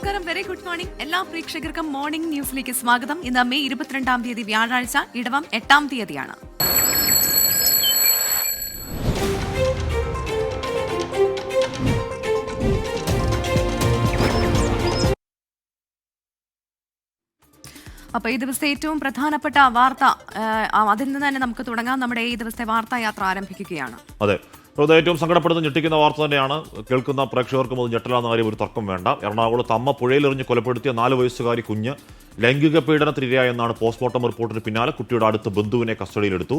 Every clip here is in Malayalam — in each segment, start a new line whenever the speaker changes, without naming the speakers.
നമസ്കാരം, വെരി ഗുഡ് മോർണിംഗ്. എല്ലാ പ്രേക്ഷകർക്കും മോർണിംഗ് ന്യൂസിലേക്ക് സ്വാഗതം. ഇന്ന് മെയ് 22 തീയതി വ്യാഴാഴ്ച, ഇടവം 8 തീയതിയാണ്. അപ്പോൾ ഈ ദിവസത്തെ ഏറ്റവും പ്രധാനപ്പെട്ട വാർത്ത, അതിൽ നിന്ന് തന്നെ നമുക്ക് തുടങ്ങാം. നമ്മുടെ ഈ ദിവസത്തെ വാർത്താ യാത്ര ആരംഭിക്കുകയാണ്.
അതെ, ഏറ്റവും സങ്കടപ്പെടുന്ന ഞെട്ടിക്കുന്ന വാർത്ത തന്നെയാണ്. കേൾക്കുന്ന പ്രേക്ഷകർക്കും അത് ഞെട്ടലാന്ന കാര്യം ഒരു തർക്കം വേണ്ട. എറണാകുളത്ത് അമ്മ പുഴയിലെറിഞ്ഞ് കൊലപ്പെടുത്തിയ 4 വയസ്സുകാരി കുഞ്ഞ് ലൈംഗിക പീഡനത്തിനിരയായെന്നാണ് പോസ്റ്റ്മോർട്ടം റിപ്പോർട്ടിന് പിന്നാലെ കുട്ടിയുടെ അടുത്ത ബന്ധുവിനെ കസ്റ്റഡിയിലെടുത്തു.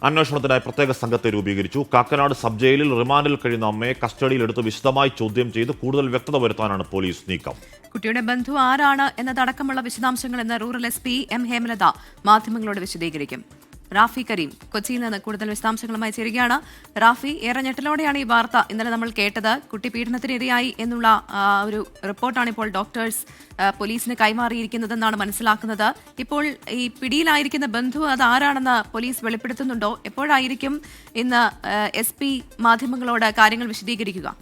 അന്വേഷണത്തിനായി പ്രത്യേക സംഘത്തെ രൂപീകരിച്ചു. കാക്കനാട് സബ് ജയിലിൽ റിമാൻഡിൽ കഴിയുന്ന അമ്മയെ കസ്റ്റഡിയിലെടുത്ത് വിശദമായി ചോദ്യം ചെയ്ത് കൂടുതൽ വ്യക്തത വരുത്താനാണ് പോലീസ് നീക്കം.
കുട്ടിയുടെ ബന്ധു ആരാണ് എന്നതടക്കമുള്ള വിശദാംശങ്ങൾ ഇന്ന് റൂറൽ SP M ഹേമലത മാധ്യമങ്ങളോട് വിശദീകരിക്കും. റാഫി കരീം കൊച്ചിയിൽ നിന്ന് കൂടുതൽ വിശദാംശങ്ങളുമായി ചേരുകയാണ്. റാഫി, ഏറെ ഞെട്ടലോടെയാണ് ഈ വാർത്ത ഇന്നലെ നമ്മൾ കേട്ടത്. കുട്ടി പീഡനത്തിനിരയായി എന്നുള്ള ഒരു റിപ്പോർട്ടാണ് ഇപ്പോൾ ഡോക്ടേഴ്സ് പോലീസിന് കൈമാറിയിരിക്കുന്നതെന്നാണ് മനസ്സിലാക്കുന്നത്. ഇപ്പോൾ ഈ പിടിയിലായിരിക്കുന്ന ബന്ധു അത് ആരാണെന്ന് പോലീസ് വെളിപ്പെടുത്തുന്നുണ്ടോ? എപ്പോഴായിരിക്കും ഇന്ന് SP മാധ്യമങ്ങളോട് കാര്യങ്ങൾ വിശദീകരിക്കുക?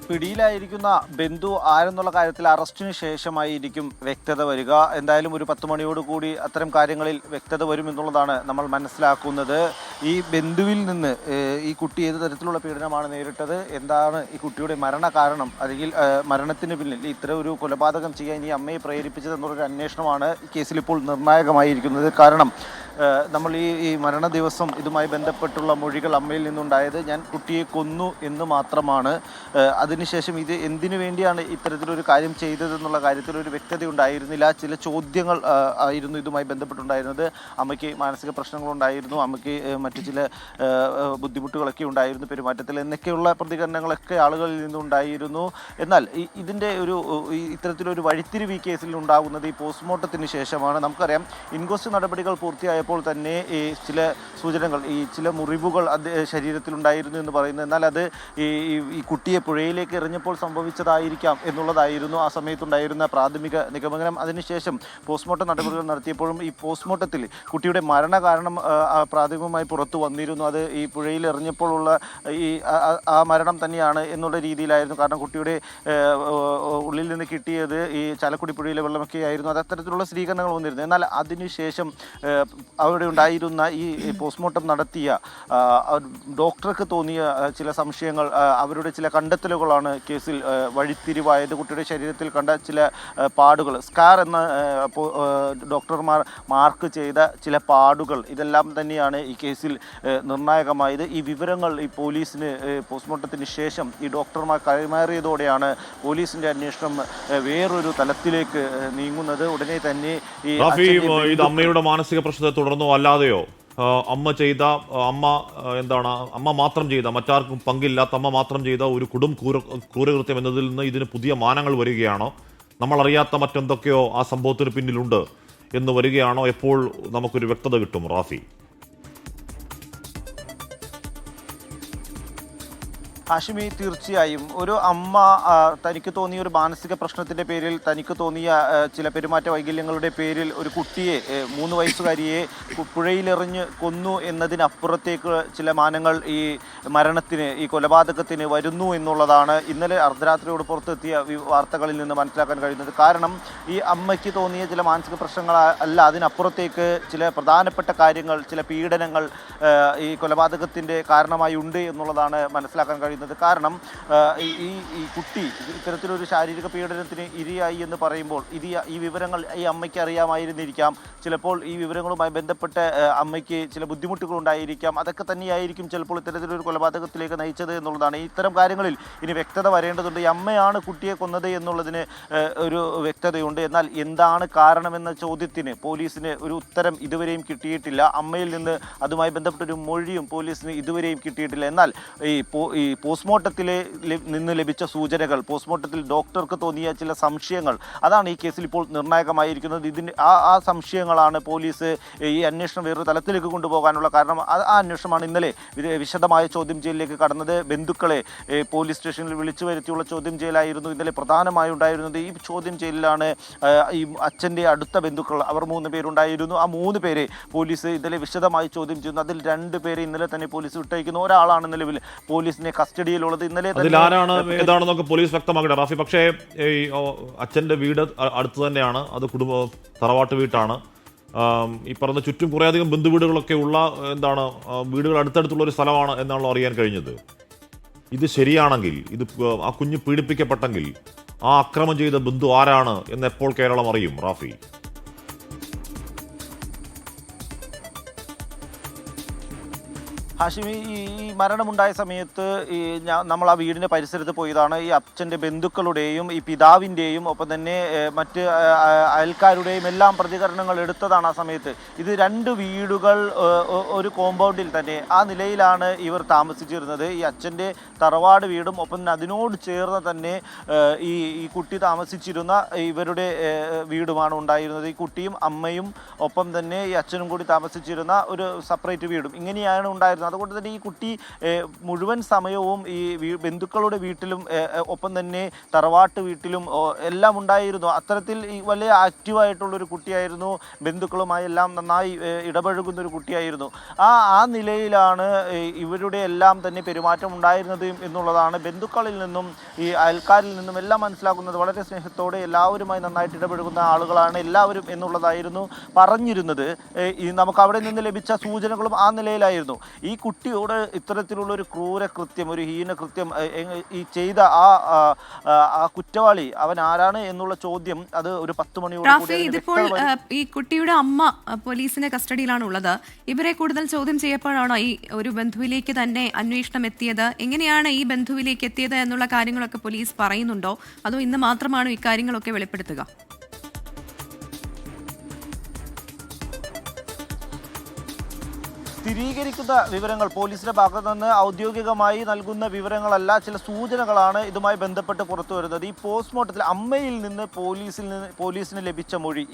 പിടിയിലായിരിക്കുന്ന ബന്ധു ആരെന്നുള്ള കാര്യത്തിൽ അറസ്റ്റിന് ശേഷമായിരിക്കും വ്യക്തത വരിക. എന്തായാലും ഒരു 10 മണിയോടുകൂടി അത്തരം കാര്യങ്ങളിൽ വ്യക്തത വരുമെന്നുള്ളതാണ് നമ്മൾ മനസ്സിലാക്കുന്നത്. ഈ ബന്ധുവിൽ നിന്ന് ഈ കുട്ടി ഏത് തരത്തിലുള്ള പീഡനമാണ് നേരിട്ടത്, എന്താണ് ഈ കുട്ടിയുടെ മരണ കാരണം, അല്ലെങ്കിൽ മരണത്തിന് പിന്നിൽ ഇത്തരം ഒരു കൊലപാതകം ചെയ്യാൻ ഈ അമ്മയെ പ്രേരിപ്പിച്ചത് എന്നുള്ളൊരു അന്വേഷണമാണ് ഈ കേസിൽ ഇപ്പോൾ നിർണായകമായിരിക്കുന്നത്. കാരണം നമ്മൾ ഈ മരണ ദിവസം ഇതുമായി ബന്ധപ്പെട്ടുള്ള മൊഴികൾ അമ്മയിൽ നിന്നുണ്ടായത് ഞാൻ കുട്ടിയെ കൊന്നു എന്ന് മാത്രമാണ്. അതിനുശേഷം ഇത് എന്തിനു വേണ്ടിയാണ് ഇത്തരത്തിലൊരു കാര്യം ചെയ്തതെന്നുള്ള കാര്യത്തിൽ ഒരു വ്യക്തത ഉണ്ടായിരുന്നില്ല. ചില ചോദ്യങ്ങൾ ആയിരുന്നു ഇതുമായി ബന്ധപ്പെട്ടുണ്ടായിരുന്നത്. അമ്മയ്ക്ക് മാനസിക പ്രശ്നങ്ങളുണ്ടായിരുന്നു, അമ്മയ്ക്ക് മറ്റു ചില ബുദ്ധിമുട്ടുകളൊക്കെ ഉണ്ടായിരുന്നു പെരുമാറ്റത്തിൽ എന്നൊക്കെയുള്ള പ്രതികരണങ്ങളൊക്കെ ആളുകളിൽ നിന്നുണ്ടായിരുന്നു. എന്നാൽ ഇതിൻ്റെ ഇത്തരത്തിലൊരു വഴിത്തിരിവ് ഈ കേസിൽ ഉണ്ടാകുന്നത് ഈ പോസ്റ്റ്മോർട്ടത്തിന് ശേഷമാണ്. നമുക്കറിയാം, ഇൻക്വസ്റ്റ് നടപടികൾ പൂർത്തിയായപ്പോൾ തന്നെ ഈ ചില സൂചനകൾ, ഈ ചില മുറിവുകൾ ശരീരത്തിലുണ്ടായിരുന്നു എന്ന് പറയുന്നു. എന്നാൽ അത് ഈ കുട്ടിയെ പുഴയിലേക്ക് എറിഞ്ഞപ്പോൾ സംഭവിച്ചതായിരിക്കാം എന്നുള്ളതായിരുന്നു ആ സമയത്തുണ്ടായിരുന്ന പ്രാഥമിക നിഗമനം. അതിനുശേഷം പോസ്റ്റ്മോർട്ടം നടപടികൾ നടത്തിയപ്പോഴും ഈ പോസ്റ്റ്മോർട്ടത്തിൽ കുട്ടിയുടെ മരണകാരണം പ്രാഥമികമായി പുറത്തു വന്നിരുന്നു. അത് ഈ പുഴയിൽ എറിഞ്ഞപ്പോഴുള്ള ആ മരണം തന്നെയാണ് എന്നുള്ള രീതിയിലായിരുന്നു. കാരണം കുട്ടിയുടെ ഉള്ളിൽ നിന്ന് കിട്ടിയത് ഈ ചാലക്കുടി പുഴയിലെ വെള്ളമൊക്കെ ആയിരുന്നു. അത് അത്തരത്തിലുള്ള സ്ഥിരീകരണങ്ങൾ വന്നിരുന്നു. എന്നാൽ അതിനുശേഷം അവിടെ ഉണ്ടായിരുന്ന ഈ പോസ്റ്റ്മോർട്ടം നടത്തിയ ഡോക്ടർക്ക് തോന്നിയ ചില സംശയങ്ങൾ, അവരുടെ ചില കണ്ടെത്തലുകളാണ് കേസിൽ വഴിത്തിരിവായത്. കുട്ടിയുടെ ശരീരത്തിൽ കണ്ട ചില പാടുകൾ, സ്കാർ എന്ന ഡോക്ടർമാർ മാർക്ക് ചെയ്ത ചില പാടുകൾ, ഇതെല്ലാം തന്നെയാണ് ഈ കേസിൽ നിർണായകമായത്. ഈ വിവരങ്ങൾ ഈ പോലീസിന് പോസ്റ്റ്മോർട്ടത്തിന് ശേഷം ഈ ഡോക്ടർമാർ കൈമാറിയതോടെയാണ് പോലീസിന്റെ അന്വേഷണം വേറൊരു തലത്തിലേക്ക് നീങ്ങുന്നത്. ഉടനെ തന്നെ ഈ
അമ്മയുടെ മാനസിക പ്രശ്നത്തെ തുടർന്നോ അല്ലാതെയോ അമ്മ മാത്രം ചെയ്ത, മറ്റാർക്കും പങ്കില്ലാത്ത അമ്മ മാത്രം ചെയ്ത ഒരു ക്രൂരകൃത്യം എന്നതിൽ നിന്ന് ഇതിന് പുതിയ മാനങ്ങൾ വരികയാണോ? നമ്മളറിയാത്ത മറ്റെന്തൊക്കെയോ ആ സംഭവത്തിന് പിന്നിലുണ്ട് എന്ന് വരികയാണോ? എപ്പോൾ നമുക്കൊരു വ്യക്തത കിട്ടും റാഫി?
ഹാഷിമി, തീർച്ചയായും ഒരു അമ്മ തനിക്ക് തോന്നിയ ഒരു മാനസിക പ്രശ്നത്തിൻ്റെ പേരിൽ, തനിക്ക് തോന്നിയ ചില പെരുമാറ്റ വൈകല്യങ്ങളുടെ പേരിൽ ഒരു കുട്ടിയെ, 3 വയസ്സുകാരിയെ പുഴയിലെറിഞ്ഞ് കൊന്നു എന്നതിനപ്പുറത്തേക്ക് ചില മാനങ്ങൾ ഈ മരണത്തിന്, ഈ കൊലപാതകത്തിന് വരുന്നു എന്നുള്ളതാണ് ഇന്നലെ അർദ്ധരാത്രിയോട് പുറത്തെത്തിയ വാർത്തകളിൽ നിന്ന് മനസ്സിലാക്കാൻ കഴിയുന്നത്. കാരണം ഈ അമ്മയ്ക്ക് തോന്നിയ ചില മാനസിക പ്രശ്നങ്ങൾ അല്ല, അതിനപ്പുറത്തേക്ക് ചില പ്രധാനപ്പെട്ട കാര്യങ്ങൾ, ചില പീഡനങ്ങൾ ഈ കൊലപാതകത്തിൻ്റെ കാരണമായി ഉണ്ട് എന്നുള്ളതാണ് മനസ്സിലാക്കാൻ കഴിയുന്നത്. കാരണം ഈ കുട്ടി ഇത്തരത്തിലൊരു ശാരീരിക പീഡനത്തിന് ഇരയായി എന്ന് പറയുമ്പോൾ ഈ വിവരങ്ങൾ ഈ അമ്മയ്ക്ക് അറിയാമായിരുന്നിരിക്കാം. ചിലപ്പോൾ ഈ വിവരങ്ങളുമായി ബന്ധപ്പെട്ട് അമ്മയ്ക്ക് ചില ബുദ്ധിമുട്ടുകൾ ഉണ്ടായിരിക്കാം. അതൊക്കെ തന്നെയായിരിക്കും ചിലപ്പോൾ ഇത്തരത്തിലൊരു കൊലപാതകത്തിലേക്ക് നയിച്ചത് എന്നുള്ളതാണ്. ഇത്തരം കാര്യങ്ങളിൽ ഇനി വ്യക്തത വരേണ്ടതുണ്ട്. ഈ അമ്മയാണ് കുട്ടിയെ കൊന്നത് എന്നുള്ളതിന് ഒരു വ്യക്തതയുണ്ട്. എന്നാൽ എന്താണ് കാരണമെന്ന ചോദ്യത്തിന് പോലീസിന് ഒരു ഉത്തരം ഇതുവരെയും കിട്ടിയിട്ടില്ല. അമ്മയിൽ നിന്ന് അതുമായി ബന്ധപ്പെട്ടൊരു മൊഴിയും പോലീസിന് ഇതുവരെയും കിട്ടിയിട്ടില്ല. എന്നാൽ ഈ പോസ്റ്റ്മോർട്ടത്തിൽ നിന്ന് ലഭിച്ച സൂചനകൾ, പോസ്റ്റ്മോർട്ടത്തിൽ ഡോക്ടർക്ക് തോന്നിയ ചില സംശയങ്ങൾ, അതാണ് ഈ കേസിൽ ഇപ്പോൾ നിർണായകമായിരിക്കുന്നത്. ആ സംശയങ്ങളാണ് പോലീസ് ഈ അന്വേഷണം വേറൊരു തലത്തിലേക്ക് കൊണ്ടുപോകാനുള്ള കാരണം. ആ അന്വേഷണമാണ് ഇന്നലെ വിശദമായ ചോദ്യം ചെയ്യലിലേക്ക് കടന്നത്. ബന്ധുക്കളെ പോലീസ് സ്റ്റേഷനിൽ വിളിച്ചു വരുത്തിയുള്ള ചോദ്യം ചെയ്യലായിരുന്നു ഇന്നലെ പ്രധാനമായി ഉണ്ടായിരുന്നത്. ഈ ചോദ്യം ചെയ്യലിലാണ് ഈ അച്ഛൻ്റെ അടുത്ത ബന്ധുക്കൾ, അവർ 3 പേരുണ്ടായിരുന്നു. ആ 3 പേരെ പോലീസ് ഇന്നലെ വിശദമായി ചോദ്യം ചെയ്യുന്നു. അതിൽ 2 പേരെ ഇന്നലെ തന്നെ പോലീസ് വിട്ടയക്കുന്നു. ഒരാളാണ് നിലവിൽ പോലീസിനെ കസ്റ്റഡിയിലുള്ളത്. ഇന്നലെ
ഏതാണെന്നൊക്കെ പോലീസ് വ്യക്തമാക്കട്ടെ റാഫി. പക്ഷേ ഈ അച്ഛൻ്റെ വീട് അടുത്ത് തന്നെയാണ്, അത് തറവാട്ട് വീട്ടാണ്. ഈ പറഞ്ഞ ചുറ്റും കുറേയധികം ബന്ധുവീടുകളൊക്കെ ഉള്ള വീടുകൾ അടുത്തടുത്തുള്ള ഒരു സ്ഥലമാണ് എന്നാണല്ലോ അറിയാൻ കഴിഞ്ഞത്. ഇത് ശരിയാണെങ്കിൽ, ഇത് ആ കുഞ്ഞ് പീഡിപ്പിക്കപ്പെട്ടെങ്കിൽ ആ അക്രമം ചെയ്ത ബന്ധു ആരാണ് എന്ന് എപ്പോൾ കേരളം അറിയും റാഫി?
ഹാഷിമി, ഈ മരണമുണ്ടായ സമയത്ത് നമ്മൾ ആ വീടിൻ്റെ പരിസരത്ത് പോയതാണ്. ഈ അച്ഛൻ്റെ ബന്ധുക്കളുടെയും ഈ പിതാവിൻ്റെയും ഒപ്പം തന്നെ മറ്റ് അയൽക്കാരുടെയും എല്ലാം പ്രതികരണങ്ങൾ എടുത്തതാണ് ആ സമയത്ത്. ഇത് 2 വീടുകൾ ഒരു കോമ്പൗണ്ടിൽ തന്നെ, ആ നിലയിലാണ് ഇവർ താമസിച്ചിരുന്നത്. ഈ അച്ഛൻ്റെ തറവാട് വീടും ഒപ്പം തന്നെ അതിനോട് ചേർന്ന് തന്നെ ഈ കുട്ടി താമസിച്ചിരുന്ന ഇവരുടെ വീടുമാണ് ഉണ്ടായിരുന്നത്. ഈ കുട്ടിയും അമ്മയും ഒപ്പം തന്നെ ഈ അച്ഛനും കൂടി താമസിച്ചിരുന്ന ഒരു സെപ്പറേറ്റ് വീടും ഇങ്ങനെയാണ് ഉണ്ടായിരുന്നത്. അതുകൊണ്ട് തന്നെ ഈ കുട്ടി മുഴുവൻ സമയവും ഈ ബന്ധുക്കളുടെ വീട്ടിലും ഒപ്പം തന്നെ തറവാട്ട് വീട്ടിലും എല്ലാം ഉണ്ടായിരുന്നു. അത്തരത്തിൽ ഈ വലിയ ആക്റ്റീവായിട്ടുള്ളൊരു കുട്ടിയായിരുന്നു. ബന്ധുക്കളുമായി എല്ലാം നന്നായി ഇടപഴകുന്ന ഒരു കുട്ടിയായിരുന്നു. ആ നിലയിലാണ് ഇവരുടെ എല്ലാം തന്നെ പെരുമാറ്റം ഉണ്ടായിരുന്നത് എന്നുള്ളതാണ് ബന്ധുക്കളിൽ നിന്നും ഈ അയൽക്കാരിൽ നിന്നും എല്ലാം മനസ്സിലാക്കുന്നത്. വളരെ സ്നേഹത്തോടെ എല്ലാവരുമായി നന്നായിട്ട് ഇടപഴകുന്ന ആളുകളാണ് എല്ലാവരും എന്നുള്ളതായിരുന്നു പറഞ്ഞിരുന്നത്. നമുക്ക് അവിടെ നിന്ന് ലഭിച്ച സൂചനകളും ആ നിലയിലായിരുന്നു. ഈ കുട്ടിയോട് ഇത്തരത്തിലുള്ള ഒരു ക്രൂരകൃത്യം, ഒരു ഹീനകൃത്യം ഈ ചെയ്ത ആ കുറ്റവാളി അവൻ ആരാണ് എന്നുള്ള ചോദ്യം അത് ഒരു 10 മണിയോട്
ഇതിപ്പോൾ ഈ കുട്ടിയുടെ അമ്മ പോലീസിന്റെ കസ്റ്റഡിയിലാണ് ഉള്ളത്. ഇവരെ കൂടുതൽ ചോദ്യം ചെയ്യപ്പോഴാണോ ഈ ഒരു ബന്ധുവിലേക്ക് തന്നെ അന്വേഷണം എത്തിയത്? എങ്ങനെയാണ് ഈ ബന്ധുവിലേക്ക് എത്തിയത് എന്നുള്ള കാര്യങ്ങളൊക്കെ പോലീസ് പറയുന്നുണ്ടോ, അതോ ഇന്ന് മാത്രമാണോ ഇക്കാര്യങ്ങളൊക്കെ വെളിപ്പെടുത്തുക?
സ്ഥിരീകരിക്കുന്ന വിവരങ്ങൾ പോലീസിന്റെ ഭാഗത്തു നിന്ന് ഔദ്യോഗികമായി നൽകുന്ന വിവരങ്ങളല്ല, ചില സൂചനകളാണ് ഇതുമായി ബന്ധപ്പെട്ട് പുറത്തു വരുന്നത്. ഈ പോസ്റ്റ്മോർട്ടത്തിൽ അമ്മയിൽ നിന്ന് പോലീസിന് ലഭിച്ച മൊഴി,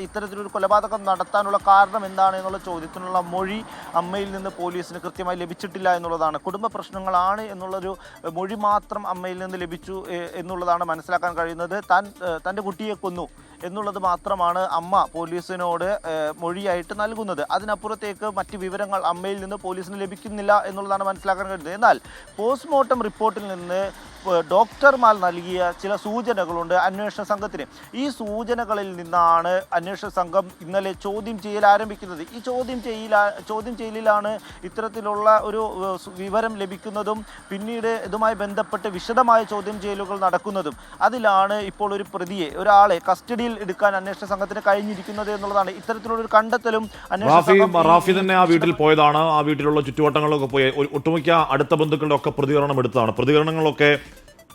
ഇത്തരത്തിലൊരു കൊലപാതകം നടത്താനുള്ള കാരണം എന്താണ് എന്നുള്ള ചോദ്യത്തിനുള്ള മൊഴി അമ്മയിൽ നിന്ന് പോലീസിന് കൃത്യമായി ലഭിച്ചിട്ടില്ല എന്നുള്ളതാണ്. കുടുംബ പ്രശ്നങ്ങളാണ് എന്നുള്ളൊരു മൊഴി മാത്രം അമ്മയിൽ നിന്ന് ലഭിച്ചു എന്നുള്ളതാണ് മനസ്സിലാക്കാൻ കഴിയുന്നത്. തൻ്റെ കുട്ടിയെ കൊന്നു എന്നുള്ളത് മാത്രമാണ് അമ്മ പോലീസിനോട് മൊഴിയായിട്ട് നൽകുന്നത്. അതിനപ്പുറത്തേക്ക് മറ്റ് വിവരങ്ങൾ അമ്മയിൽ നിന്ന് പോലീസിന് ലഭിക്കുന്നില്ല എന്നുള്ളതാണ് മനസ്സിലാക്കാൻ കഴിയുന്നത്. എന്നാൽ പോസ്റ്റ്മോർട്ടം റിപ്പോർട്ടിൽ നിന്ന് ഡോക്ടർമാർ നൽകിയ ചില സൂചനകളുണ്ട് അന്വേഷണ സംഘത്തിന്. ഈ സൂചനകളിൽ നിന്നാണ് അന്വേഷണ സംഘം ഇന്നലെ ചോദ്യം ചെയ്യൽ ആരംഭിക്കുന്നത്. ഈ ചോദ്യം ചെയ്യലിലാണ് ഇത്തരത്തിലുള്ള ഒരു വിവരം ലഭിക്കുന്നതും പിന്നീട് ഇതുമായി ബന്ധപ്പെട്ട് വിശദമായ ചോദ്യം ചെയ്യലുകൾ നടക്കുന്നതും. അതിലാണ് ഇപ്പോൾ ഒരു പ്രതിയെ, ഒരാളെ കസ്റ്റഡിയിൽ എടുക്കാൻ അന്വേഷണ സംഘത്തിന് കഴിഞ്ഞിരിക്കുന്നത് എന്നുള്ളതാണ്. ഇത്തരത്തിലുള്ള ഒരു കണ്ടെത്തലും
റാഫി തന്നെ ആ വീട്ടിൽ പോയതാണ്. ആ വീട്ടിലുള്ള ചുറ്റുവട്ടങ്ങളിലൊക്കെ പോയി ഒട്ടുമിക്ക അടുത്ത ബന്ധുക്കളുടെ ഒക്കെ പ്രതികരണം എടുത്തതാണ്. പ്രതികരണങ്ങളൊക്കെ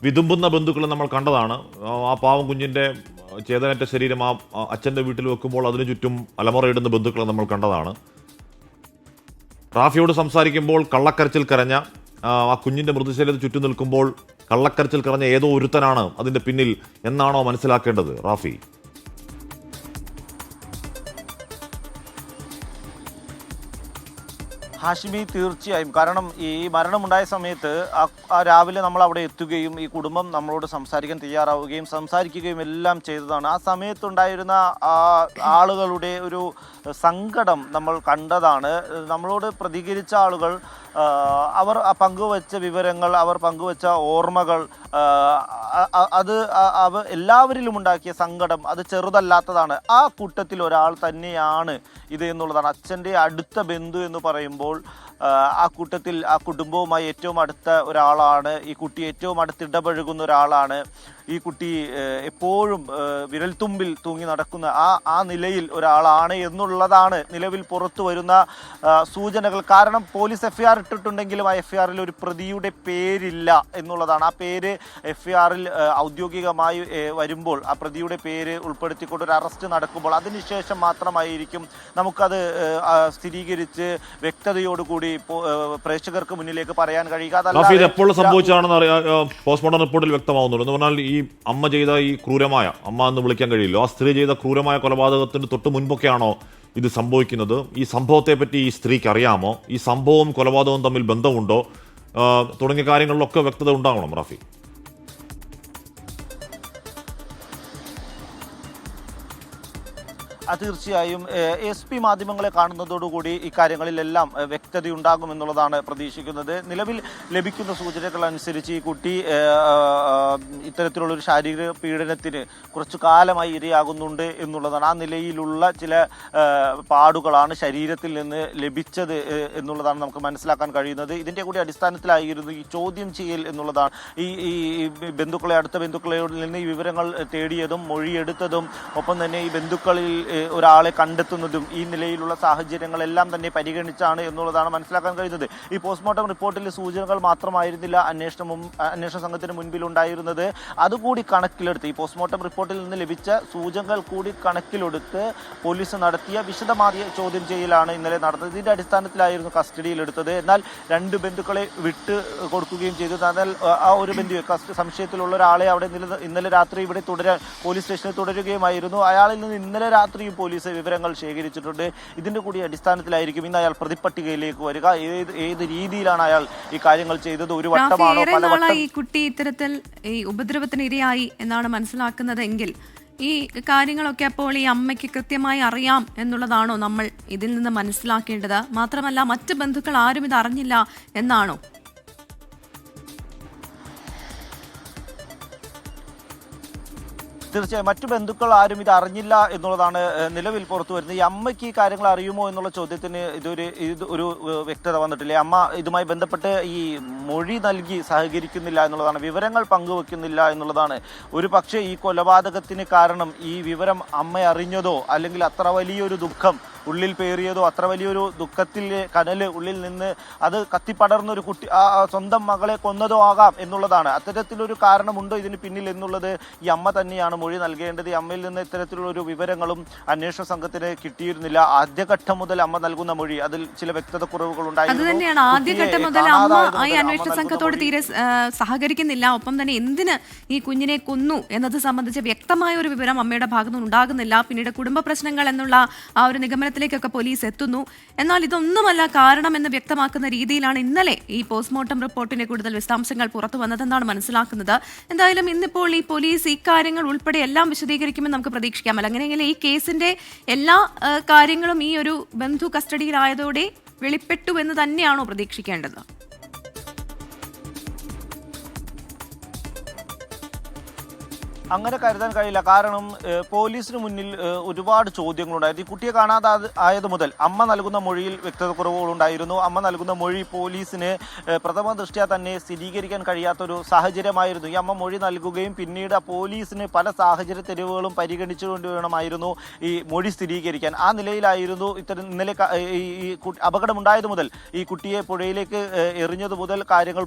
വിതുമ്പുന്ന ബന്ധുക്കൾ നമ്മൾ കണ്ടതാണ്. ആ പാവം കുഞ്ഞിന്റെ ചേതനറ്റ ശരീരം ആ അച്ഛൻ്റെ വീട്ടിൽ വെക്കുമ്പോൾ അതിനു ചുറ്റും അലമുറയിടുന്ന ബന്ധുക്കളെ നമ്മൾ കണ്ടതാണ്. റാഫിയോട് സംസാരിക്കുമ്പോൾ കള്ളക്കരച്ചിൽ കരഞ്ഞ ആ കുഞ്ഞിന്റെ മൃതശരീരത്തിൽ ചുറ്റും നിൽക്കുമ്പോൾ കള്ളക്കരച്ചിൽ കരഞ്ഞ ഏതോ ഒരുത്തനാണ് അതിന്റെ പിന്നിൽ എന്നാണോ മനസ്സിലാക്കേണ്ടത് റാഫി?
ഹാഷിമി, തീർച്ചയായും. കാരണം ഈ മരണമുണ്ടായ സമയത്ത് രാവിലെ നമ്മൾ അവിടെ എത്തുകയും ഈ കുടുംബം നമ്മളോട് സംസാരിക്കാൻ തയ്യാറാവുകയും സംസാരിക്കുകയും എല്ലാം ചെയ്തതാണ്. ആ സമയത്തുണ്ടായിരുന്ന ആളുകളുടെ ഒരു സങ്കടം നമ്മൾ കണ്ടതാണ്. നമ്മളോട് പ്രതികരിച്ച ആളുകൾ അവർ പങ്കുവച്ച വിവരങ്ങൾ, അവർ പങ്കുവച്ച ഓർമ്മകൾ, അത് എല്ലാവരിലും ഉണ്ടാക്കിയ സങ്കടം അത് ചെറുതല്ലാത്തതാണ്. ആ കൂട്ടത്തിൽ ഒരാൾ തന്നെയാണ് ഇത് എന്നുള്ളതാണ്. അച്ഛൻ്റെ അടുത്ത ബന്ധു എന്ന് പറയുമ്പോൾ ആ കൂട്ടത്തിൽ ആ കുടുംബവുമായി ഏറ്റവും അടുത്ത ഒരാളാണ്. ഈ കുട്ടി ഏറ്റവും അടുത്ത് ഇടപഴകുന്ന ഒരാളാണ്. ഈ കുട്ടി എപ്പോഴും വിരൽത്തുമ്പിൽ തൂങ്ങി നടക്കുന്ന ആ നിലയിൽ ഒരാളാണ് എന്നുള്ളതാണ് നിലവിൽ പുറത്തു വരുന്ന സൂചനകൾ. കാരണം പോലീസ് FIR ഇട്ടിട്ടുണ്ടെങ്കിലും ആ FIRൽ ഒരു പ്രതിയുടെ പേരില്ല എന്നുള്ളതാണ്. ആ പേര് FIRൽ ഔദ്യോഗികമായി വരുമ്പോൾ ആ പ്രതിയുടെ പേര് ഉൾപ്പെടുത്തിക്കൊണ്ട് ഒരു അറസ്റ്റ് നടക്കുമ്പോൾ അതിനുശേഷം മാത്രമായിരിക്കും നമുക്കത് സ്ഥിരീകരിച്ച് വ്യക്തതയോടുകൂടി കൂടി പ്രേക്ഷകർക്ക് മുന്നിലേക്ക് പറയാൻ കഴിയുക.
റാഫി, ഇത് എപ്പോൾ സംഭവിച്ചാണെന്ന് പോസ്റ്റ്മോർട്ടം റിപ്പോർട്ടിൽ വ്യക്തമാവുന്നുള്ളൂ. എന്ന് പറഞ്ഞാൽ ഈ അമ്മ ചെയ്ത ഈ ക്രൂരമായ, അമ്മ എന്ന് വിളിക്കാൻ കഴിയില്ല, ആ സ്ത്രീ ചെയ്ത ക്രൂരമായ കൊലപാതകത്തിന് തൊട്ട് മുൻപൊക്കെയാണോ ഇത് സംഭവിക്കുന്നത്? ഈ സംഭവത്തെ പറ്റി ഈ സ്ത്രീക്ക് അറിയാമോ? ഈ സംഭവവും കൊലപാതകവും തമ്മിൽ ബന്ധമുണ്ടോ? തുടങ്ങിയ കാര്യങ്ങളിലൊക്കെ വ്യക്തത ഉണ്ടാവണം റാഫി.
തീർച്ചയായും SP മാധ്യമങ്ങളെ കാണുന്നതോടുകൂടി ഇക്കാര്യങ്ങളിലെല്ലാം വ്യക്തതയുണ്ടാകുമെന്നുള്ളതാണ് പ്രതീക്ഷിക്കുന്നത്. നിലവിൽ ലഭിക്കുന്ന സൂചനകൾ അനുസരിച്ച് ഈ കുട്ടി ഇത്തരത്തിലുള്ളൊരു ശാരീരിക പീഡനത്തിന് കുറച്ചു കാലമായി ഇരയാകുന്നുണ്ട് എന്നുള്ളതാണ്. ആ നിലയിലുള്ള ചില പാടുകളാണ് ശരീരത്തിൽ നിന്ന് ലഭിച്ചത് എന്നുള്ളതാണ് നമുക്ക് മനസ്സിലാക്കാൻ കഴിയുന്നത്. ഇതിൻ്റെ കൂടി അടിസ്ഥാനത്തിലായിരുന്നു ഈ ചോദ്യം ചെയ്യൽ എന്നുള്ളതാണ്. ഈ അടുത്ത ബന്ധുക്കളിൽ നിന്ന് ഈ വിവരങ്ങൾ തേടിയതും മൊഴിയെടുത്തതും ഒപ്പം തന്നെ ഈ ബന്ധുക്കളിൽ ഒരാളെ കണ്ടെത്തുന്നതും ഈ നിലയിലുള്ള സാഹചര്യങ്ങളെല്ലാം തന്നെ പരിഗണിച്ചാണ് എന്നുള്ളതാണ് മനസ്സിലാക്കാൻ കഴിയുന്നത്. ഈ പോസ്റ്റ്മോർട്ടം റിപ്പോർട്ടിലെ സൂചനകൾ മാത്രമായിരുന്നില്ല അന്വേഷണ സംഘത്തിന് മുൻപിൽ ഉണ്ടായിരുന്നത്. അതുകൂടി കണക്കിലെടുത്ത്, ഈ പോസ്റ്റ്മോർട്ടം റിപ്പോർട്ടിൽ നിന്ന് ലഭിച്ച സൂചനകൾ കൂടി കണക്കിലെടുത്ത് പോലീസ് നടത്തിയ വിശദമായ ചോദ്യം ചെയ്യലാണ് ഇന്നലെ നടന്നത്. ഇതിന്റെ അടിസ്ഥാനത്തിലായിരുന്നു കസ്റ്റഡിയിലെടുത്തത്. എന്നാൽ 2 ബന്ധുക്കളെ വിട്ട് കൊടുക്കുകയും ചെയ്തു. എന്നാൽ ആ ഒരു ബന്ധു സംശയത്തിലുള്ള ഒരാളെ അവിടെ ഇന്നലെ രാത്രി ഇവിടെ പോലീസ് സ്റ്റേഷനിൽ തുടരുകയുമായിരുന്നു. അയാളിൽ നിന്ന് ഇന്നലെ രാത്രി പോലീസ് വിവരങ്ങൾ ശേഖരിച്ചിട്ടുണ്ട്. ഇതിന്റെ കൂടി അടിസ്ഥാനത്തിലായിരിക്കും ഇന്ന് അയാൾ പ്രതിപട്ടികയിലേക്ക് വരിക. ഏത് രീതിയിലാണ് അയാൾ ഈ കാര്യങ്ങൾ ചെയ്തത്, ഒരു വട്ടമാണോ പലവട്ടം?
ഈ കുട്ടി ഇത്തരത്തിൽ ഈ ഉപദ്രവത്തിന് ഇരയായി എന്നാണ് മനസ്സിലാക്കുന്നതെങ്കിൽ ഈ കാര്യങ്ങളൊക്കെ അപ്പോൾ ഈ അമ്മയ്ക്ക് കൃത്യമായി അറിയാം എന്നുള്ളതാണോ നമ്മൾ ഇതിൽ നിന്ന് മനസ്സിലാക്കേണ്ടത്? മാത്രമല്ല മറ്റ് ബന്ധുക്കൾ ആരും ഇത് അറിഞ്ഞില്ല എന്നാണോ?
തീർച്ചയായും മറ്റു ബന്ധുക്കൾ ആരും ഇത് അറിഞ്ഞില്ല എന്നുള്ളതാണ് നിലവിൽ പുറത്തു വരുന്നത്. ഈ അമ്മയ്ക്ക് ഈ കാര്യങ്ങൾ അറിയുമോ എന്നുള്ള ചോദ്യത്തിന് ഒരു വ്യക്തത വന്നിട്ടില്ല. അമ്മ ഇതുമായി ബന്ധപ്പെട്ട് ഈ മൊഴി നൽകി സഹകരിക്കുന്നില്ല എന്നുള്ളതാണ്, വിവരങ്ങൾ പങ്കുവെക്കുന്നില്ല എന്നുള്ളതാണ്. ഒരു പക്ഷേ ഈ കൊലപാതകത്തിന് കാരണം ഈ വിവരം അമ്മ അറിഞ്ഞതോ അല്ലെങ്കിൽ അത്ര വലിയൊരു ദുഃഖം ഉള്ളിൽ പേറിയതോ, അത്ര വലിയൊരു ദുഃഖത്തിലെ കനല് ഉള്ളിൽ നിന്ന് അത് കത്തിപ്പടർന്നൊരു കുട്ടി സ്വന്തം മകളെ കൊന്നതോ ആകാം എന്നുള്ളതാണ്. അത്തരത്തിലൊരു കാരണമുണ്ടോ ഇതിന് പിന്നിൽ എന്നുള്ളത് ഈ അമ്മ തന്നെയാണ് മൊഴി നൽകേണ്ടത്. ഈ അമ്മയിൽ നിന്ന് ഇത്തരത്തിലുള്ള ഒരു വിവരങ്ങളും അന്വേഷണ സംഘത്തിന് കിട്ടിയിരുന്നില്ല. ആദ്യഘട്ടം മുതൽ അമ്മ നൽകുന്ന മൊഴി അതിൽ ചില വ്യക്തത കുറവുകൾ ഉണ്ടായിരുന്നു.
അത് തന്നെയാണ്, ആദ്യഘട്ടം മുതൽ അമ്മ ഈ അന്വേഷണ സംഘത്തോട് തീരെ സഹകരിക്കുന്നില്ല. ഒപ്പം തന്നെ എന്തിന് ഈ കുഞ്ഞിനെ കൊന്നു എന്നത് സംബന്ധിച്ച് വ്യക്തമായ ഒരു വിവരം അമ്മയുടെ ഭാഗത്തുനിന്ന് ഉണ്ടാകുന്നില്ല. പിന്നീട് കുടുംബ പ്രശ്നങ്ങൾ എന്നുള്ള ആ ഒരു നിഗമനത്തിലേക്കൊക്കെ പോലീസ് എത്തുന്നു. എന്നാൽ ഇതൊന്നുമല്ല കാരണമെന്ന് വ്യക്തമാക്കുന്ന രീതിയിലാണ് ഇന്നലെ ഈ പോസ്റ്റ്മോർട്ടം റിപ്പോർട്ടിന്റെ കൂടുതൽ വിശദാംശങ്ങൾ പുറത്തു വന്നതെന്നാണ് മനസ്സിലാക്കുന്നത്. എന്തായാലും ഇന്നിപ്പോൾ ഈ പോലീസ് ഈ കാര്യങ്ങൾ ഉൾപ്പെടെ എല്ലാം വിശദീകരിക്കുമെന്ന് നമുക്ക് പ്രതീക്ഷിക്കാമല്ലോ. അങ്ങനെയെങ്കിൽ ഈ കേസിന്റെ എല്ലാ കാര്യങ്ങളും ഈ ഒരു ബന്ധു കസ്റ്റഡിയിലായതോടെ വെളിപ്പെട്ടു എന്ന് തന്നെയാണോ പ്രതീക്ഷിക്കേണ്ടത്?
അങ്ങനെ കരുതാൻ കഴിയില്ല. കാരണം പോലീസിന് മുന്നിൽ ഒരുപാട് ചോദ്യങ്ങളുണ്ടായിരുന്നു. ഈ കുട്ടിയെ കാണാതെ ആയത് മുതൽ അമ്മ നൽകുന്ന മൊഴിയിൽ വ്യക്തത കുറവുകളുണ്ടായിരുന്നു. അമ്മ നൽകുന്ന മൊഴി പോലീസിന് പ്രഥമ ദൃഷ്ട്യാ തന്നെ സ്ഥിരീകരിക്കാൻ കഴിയാത്തൊരു സാഹചര്യമായിരുന്നു. ഈ അമ്മ മൊഴി നൽകുകയും പിന്നീട് പോലീസിന് പല സാഹചര്യ തെളിവുകളും പരിഗണിച്ചുകൊണ്ട് വേണമായിരുന്നു ഈ മൊഴി സ്ഥിരീകരിക്കാൻ. ആ നിലയിലായിരുന്നു ഇന്നലെ ഈ അപകടമുണ്ടായത് മുതൽ ഈ കുട്ടിയെ പുഴയിലേക്ക് എറിഞ്ഞത് മുതൽ കാര്യങ്ങൾ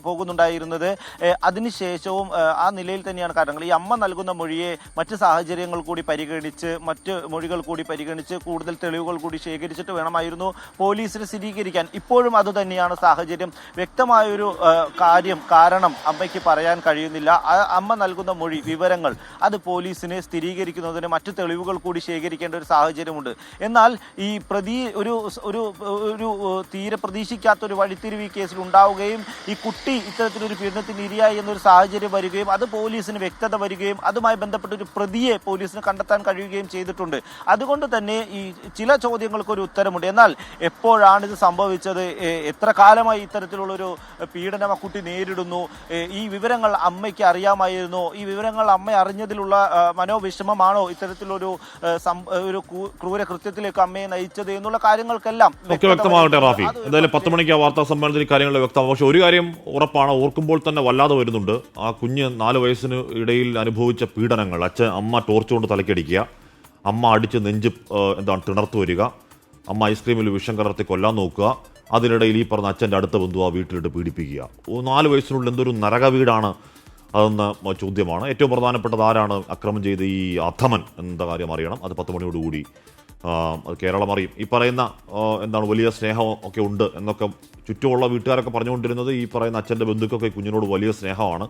പോകുന്നുണ്ടായിരുന്നത്. അതിനുശേഷവും ആ നിലയിൽ തന്നെയാണ് കാര്യങ്ങൾ. ഈ അമ്മ നൽകുന്ന മൊഴിയെ മറ്റ് സാഹചര്യങ്ങൾ കൂടി പരിഗണിച്ച്, മറ്റ് മൊഴികൾ കൂടി പരിഗണിച്ച്, കൂടുതൽ തെളിവുകൾ കൂടി ശേഖരിച്ചിട്ട് വേണമായിരുന്നു പോലീസിന് സ്ഥിരീകരിക്കാൻ. ഇപ്പോഴും അതുതന്നെയാണ് സാഹചര്യം. വ്യക്തമായൊരു കാരണം അമ്മയ്ക്ക് പറയാൻ കഴിയുന്നില്ല. അമ്മ നൽകുന്ന മൊഴി, വിവരങ്ങൾ അത് പോലീസിന് സ്ഥിരീകരിക്കുന്നതിന് മറ്റു തെളിവുകൾ കൂടി ശേഖരിക്കേണ്ട ഒരു സാഹചര്യമുണ്ട്. എന്നാൽ ഈ ഒരു തീരെ പ്രതീക്ഷിക്കാത്തൊരു വഴിത്തിരിവ് ഈ കേസിൽ ഉണ്ടാവുകയും ഈ കുട്ടി ഇത്തരത്തിലൊരു പീഡനത്തിന് ഇരയായി എന്നൊരു സാഹചര്യം വരികയും അത് പോലീസിന് വ്യക്തത വരികയും അതുമായി ബന്ധപ്പെട്ട ഒരു പ്രതിയെ പോലീസിന് കണ്ടെത്താൻ കഴിയുകയും ചെയ്തിട്ടുണ്ട്. അതുകൊണ്ട് തന്നെ ഈ ചില ചോദ്യങ്ങൾക്ക് ഒരു ഉത്തരമുണ്ട്. എന്നാൽ എപ്പോഴാണ് ഇത് സംഭവിച്ചത്, എത്ര കാലമായി ഇത്തരത്തിലുള്ളൊരു പീഡനം ആ കുട്ടി നേരിടുന്നു, ഈ വിവരങ്ങൾ അമ്മയ്ക്ക് അറിയാമായിരുന്നു, ഈ വിവരങ്ങൾ അമ്മ അറിഞ്ഞതിലുള്ള മനോവിഷമമാണോ ഇത്തരത്തിലൊരു ക്രൂരകൃത്യത്തിലേക്ക് അമ്മയെ നയിച്ചത് എന്നുള്ള കാര്യങ്ങൾക്കെല്ലാം
വ്യക്തമാകട്ടെ റാഫി. എന്തായാലും 10 മണിക്ക് ആ വാർത്താ സമ്മേളനത്തിൽ കാര്യങ്ങൾ വ്യക്തമാകും. പക്ഷെ ഒരു കാര്യം ഉറപ്പാണ്, ഓർക്കുമ്പോൾ തന്നെ വല്ലാതെ വരുന്നുണ്ട്. ആ കുഞ്ഞ് 4 വയസ്സിന് ഇടയിൽ അനുഭവിച്ച പീഡനങ്ങൾ, അമ്മ ടോർച്ച് കൊണ്ട് തലക്കടിക്കുക, അമ്മ അടിച്ച് നെഞ്ച് തിണർത്തു വരിക, അമ്മ ഐസ്ക്രീമിൽ വിഷം കലർത്തി കൊല്ലാൻ നോക്കുക, അതിനിടയിൽ ഈ പറഞ്ഞ അച്ഛൻ്റെ അടുത്ത ബന്ധു ആ വീട്ടിലിട്ട് പീഡിപ്പിക്കുക. 4 വയസ്സിനുള്ളിൽ എന്തൊരു നരക വീടാണ് അതെന്ന ചോദ്യമാണ്. ഏറ്റവും പ്രധാനപ്പെട്ടത് ആരാണ് അക്രമം ചെയ്ത് ഈ അധമൻ എന്ന കാര്യം അറിയണം. അത് 10 മണിയോടുകൂടി അത് കേരളം അറിയും. ഈ പറയുന്ന എന്താണ് വലിയ സ്നേഹം ഒക്കെ ഉണ്ട് എന്നൊക്കെ ചുറ്റുമുള്ള വീട്ടുകാരൊക്കെ പറഞ്ഞുകൊണ്ടിരുന്നത്. ഈ പറയുന്ന അച്ഛൻ്റെ ബന്ധുക്കൊക്കെ ഈ കുഞ്ഞിനോട് വലിയ സ്നേഹമാണ്,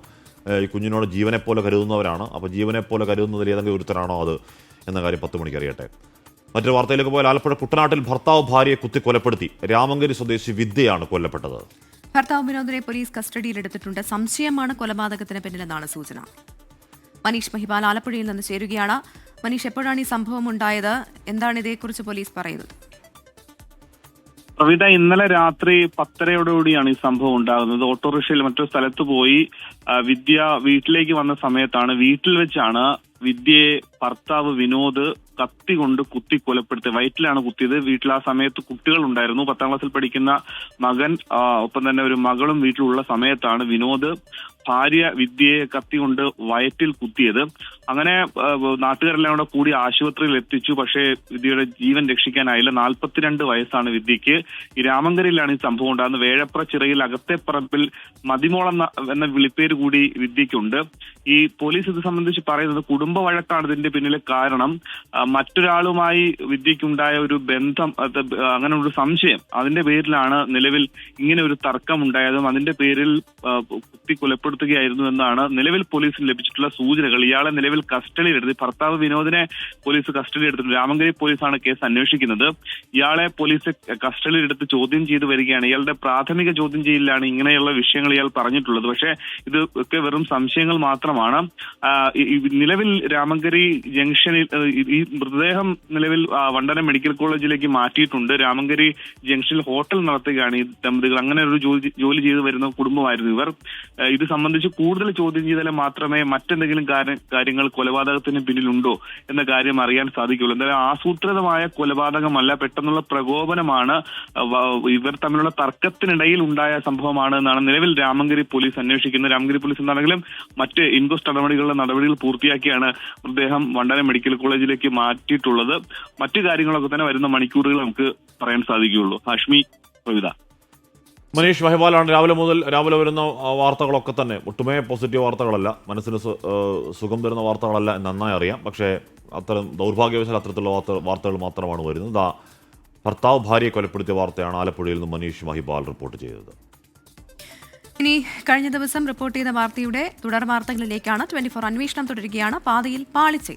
ഈ കുഞ്ഞിനോട് ജീവനെപ്പോലെ കരുതുന്നവരാണ്. അപ്പോൾ ജീവനെപ്പോലെ കരുതുന്നതിൽ ഏതെങ്കിലും ഒരുത്തരാണോ അത് എന്ന കാര്യം 10 മണിക്ക് അറിയട്ടെ. മറ്റൊരു വാർത്തയിലേക്ക് പോയാൽ ആലപ്പുഴ കുട്ടനാട്ടിൽ ഭർത്താവ് ഭാര്യയെ കുത്തി കൊലപ്പെടുത്തി. രാമങ്കരി സ്വദേശി വിദ്യയാണ് കൊല്ലപ്പെട്ടത്.
ഭർത്താവ് വിനോദിനെ പോലീസ് കസ്റ്റഡിയിലെടുത്തിട്ടുണ്ട്. സംശയമാണ് കൊലപാതകത്തിന് പിന്നിലെന്നാണ് സൂചന. മനീഷ് മഹിപാൽ ആലപ്പുഴയിൽ നിന്ന് ചേരുകയാണ്. മനീഷ്, എപ്പോഴാണ് ഈ സംഭവം ഉണ്ടായത്? എന്താണ് ഇതേക്കുറിച്ച് പോലീസ് പറയുന്നത്?
പ്രവിത, ഇന്നലെ രാത്രി 10:30യോടുകൂടിയാണ് ഈ സംഭവം ഉണ്ടാകുന്നത്. ഓട്ടോറിക്ഷയിൽ മറ്റൊരു സ്ഥലത്ത് പോയി വിദ്യ വീട്ടിലേക്ക് വന്ന സമയത്താണ്, വീട്ടിൽ വെച്ചാണ് വിദ്യയെ ഭർത്താവ് വിനോദ് കത്തി കൊണ്ട് കുത്തി കൊലപ്പെടുത്തി. വയറ്റിലാണ് കുത്തിയത്. വീട്ടിൽ ആ സമയത്ത് കുട്ടികൾ ഉണ്ടായിരുന്നു. 10ാം ക്ലാസ്സിൽ പഠിക്കുന്ന മകൻ, ഒപ്പം തന്നെ ഒരു മകളും വീട്ടിലുള്ള സമയത്താണ് വിനോദ് ഭാര്യ വിദ്യയെ കത്തി കൊണ്ട് വയറ്റിൽ കുത്തിയത്. അങ്ങനെ നാട്ടുകാരെല്ലാം കൂടെ കൂടി ആശുപത്രിയിൽ എത്തിച്ചു. പക്ഷേ വിദ്യയുടെ ജീവൻ രക്ഷിക്കാനായില്ല. 42 വയസ്സാണ് വിദ്യയ്ക്ക്. ഈ രാമങ്കരിയിലാണ് ഈ സംഭവം ഉണ്ടാകുന്നത്. വേഴപ്ര ചിറയിൽ അകത്തേപ്പറമ്പിൽ മതിമോൾ എന്ന വിളിപ്പേര് കൂടി വിദ്യയ്ക്കുണ്ട്. ഈ പോലീസ് ഇത് സംബന്ധിച്ച് പറയുന്നത് കുടുംബ വഴക്കാണ് ഇതിന്റെ പിന്നിലെ കാരണം. മറ്റൊരാളുമായി വിദ്യയ്ക്കുണ്ടായ ഒരു ബന്ധം, അങ്ങനെ ഒരു സംശയം, അതിന്റെ പേരിലാണ് നിലവിൽ ഇങ്ങനെ ഒരു തർക്കം ഉണ്ടായതും അതിന്റെ പേരിൽ കുത്തി കൊലപ്പെടുത്തുകയായിരുന്നു എന്നാണ് നിലവിൽ പോലീസിന് ലഭിച്ചിട്ടുള്ള സൂചനകൾ. ഇയാളെ നിലവിൽ കസ്റ്റഡിയിലെടുത്ത്, ഭർത്താവ് വിനോദിനെ പോലീസ് കസ്റ്റഡിയിലെടുത്തിട്ടുണ്ട്. രാമങ്കരി പോലീസാണ് കേസ് അന്വേഷിക്കുന്നത്. ഇയാളെ പോലീസ് കസ്റ്റഡിയിലെടുത്ത് ചോദ്യം ചെയ്ത് വരികയാണ്. ഇയാളുടെ പ്രാഥമിക ചോദ്യം ചെയ്യലിലാണ് ഇങ്ങനെയുള്ള വിഷയങ്ങൾ ഇയാൾ പറഞ്ഞിട്ടുള്ളത്. പക്ഷേ ഇത് ഒക്കെ വെറും സംശയങ്ങൾ മാത്രമാണ്. നിലവിൽ രാമങ്കരി ജംഗ്ഷനിൽ ഈ മൃതദേഹം നിലവിൽ വണ്ടന മെഡിക്കൽ കോളേജിലേക്ക് മാറ്റിയിട്ടുണ്ട്. രാമങ്കരി ജംഗ്ഷനിൽ ഹോട്ടൽ നടത്തുകയാണ് ഈ ദമ്പതികൾ. അങ്ങനെ ഒരു ജോലി ചെയ്തു വരുന്ന കുടുംബമായിരുന്നു ഇവർ. ഇത് സംബന്ധിച്ച് കൂടുതൽ ചോദ്യം ചെയ്താൽ മാത്രമേ മറ്റെന്തെങ്കിലും കാര്യങ്ങൾ കൊലപാതകത്തിന് പിന്നിലുണ്ടോ എന്ന കാര്യം അറിയാൻ സാധിക്കുള്ളൂ. എന്തായാലും ആസൂത്രിതമായ കൊലപാതകമല്ല, പെട്ടെന്നുള്ള പ്രകോപനമാണ്. ഇവർ തമ്മിലുള്ള തർക്കത്തിനിടയിൽ ഉണ്ടായ സംഭവമാണ് എന്നാണ് നിലവിൽ രാമങ്കരി പോലീസ് അന്വേഷിക്കുന്നത്. രാമങ്കരി പോലീസ് എന്താണെങ്കിലും മറ്റ് ഇൻക്വസ്റ്റ് നടപടികൾ പൂർത്തിയാക്കിയാണ് മൃതദേഹം വണ്ടന മെഡിക്കൽ കോളേജിലേക്ക് മാറ്റിയിട്ടുള്ളത്. മറ്റു കാര്യങ്ങളൊക്കെ തന്നെ വരുന്ന മണിക്കൂറുകൾ നമുക്ക് പറയാൻ സാധിക്കുകയുള്ളൂ. ഹാഷ്മി, പ്രവിത.
മനീഷ് മഹിപാലാണ്. രാവിലെ വരുന്ന വാർത്തകളൊക്കെ തന്നെ ഒട്ടുമേ പോസിറ്റീവ് വാർത്തകളല്ല, മനസ്സിന് സുഖം തരുന്ന വാർത്തകളല്ല എന്ന് നന്നായി അറിയാം. പക്ഷേ അത്തരം ദൗർഭാഗ്യവശാൽ അത്തരത്തിലുള്ള വാർത്തകൾ മാത്രമാണ് വരുന്നത്. ഭർത്താവ് ഭാര്യയെ കൊലപ്പെടുത്തിയ വാർത്തയാണ് ആലപ്പുഴയിൽ നിന്ന് മനീഷ് മഹിപാൽ റിപ്പോർട്ട് ചെയ്തത്.
ഇനി കഴിഞ്ഞ ദിവസം റിപ്പോർട്ട് ചെയ്ത വാർത്തയുടെ തുടർ വാർത്തകളിലേക്കാണ്. 24 അന്വേഷണം തുടരുകയാണ്. പാതയിൽ പാളിച്ച.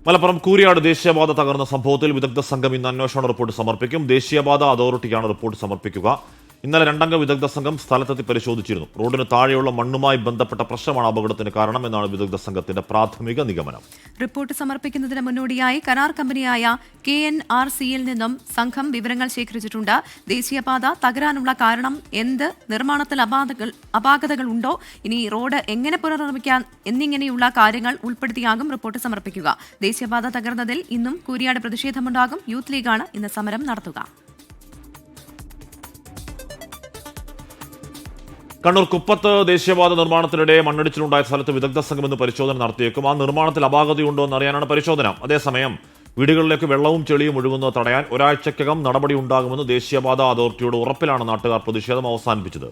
മലപ്പുറം കൂരിയാട് ദേശീയപാത തകർന്ന സംഭവത്തിൽ വിദഗ്ധ സംഘം ഇന്ന് അന്വേഷണ റിപ്പോർട്ട് സമർപ്പിക്കും. ദേശീയപാത അതോറിറ്റിക്കാണ് റിപ്പോർട്ട് സമർപ്പിക്കുക. ഇന്നലെ 2 വിദഗ്ധ സംഘം സ്ഥലത്തെത്തി പരിശോധിച്ചിരുന്നു. റോഡിന് താഴെയുള്ള മണ്ണുമായി ബന്ധപ്പെട്ട പ്രശ്നമാണ് അപകടത്തിന് കാരണമെന്നാണ് വിദഗ്ധ സംഘത്തിന്റെ പ്രാഥമിക നിഗമനം.
റിപ്പോർട്ട് സമർപ്പിക്കുന്നതിന് മുന്നോടിയായി കരാർ കമ്പനിയായ KNRCയിൽ നിന്നും സംഘം വിവരങ്ങൾ ശേഖരിച്ചിട്ടുണ്ട്. ദേശീയപാത തകരാനുള്ള കാരണം എന്ത്, നിർമ്മാണത്തിൽ അപാകതകൾ ഉണ്ടോ, ഇനി റോഡ് എങ്ങനെ പുനർനിർമ്മിക്കാൻ എന്നിങ്ങനെയുള്ള കാര്യങ്ങൾ ഉൾപ്പെടുത്തിയാകും റിപ്പോർട്ട് സമർപ്പിക്കുക. ദേശീയപാത തകർന്നതിൽ ഇന്നും കൂരിയാട് പ്രതിഷേധമുണ്ടാകും. യൂത്ത് ലീഗാണ് ഇന്ന് സമരം നടത്തുക.
കണ്ണൂർ കുപ്പത്ത് ദേശീയപാത നിർമ്മാണത്തിനിടെ മണ്ണിടിച്ചിലുണ്ടായ സ്ഥലത്ത് വിദഗ്ധ സംഘം ഇന്ന് പരിശോധന നടത്തിയേക്കും. ആ നിർമ്മാണത്തിൽ അപാകതയുണ്ടോ എന്നറിയാനാണ് പരിശോധന. അതേസമയം വീടുകളിലേക്ക് വെള്ളവും ചെളിയും ഒഴുകുന്നത് തടയാൻ ഒരാഴ്ചക്കകം നടപടി ഉണ്ടാകുമെന്ന് ദേശീയപാത അതോറിറ്റിയോട് ഉറപ്പിലാണ് നാട്ടുകാർ പ്രതിഷേധം അവസാനിപ്പിച്ചത്.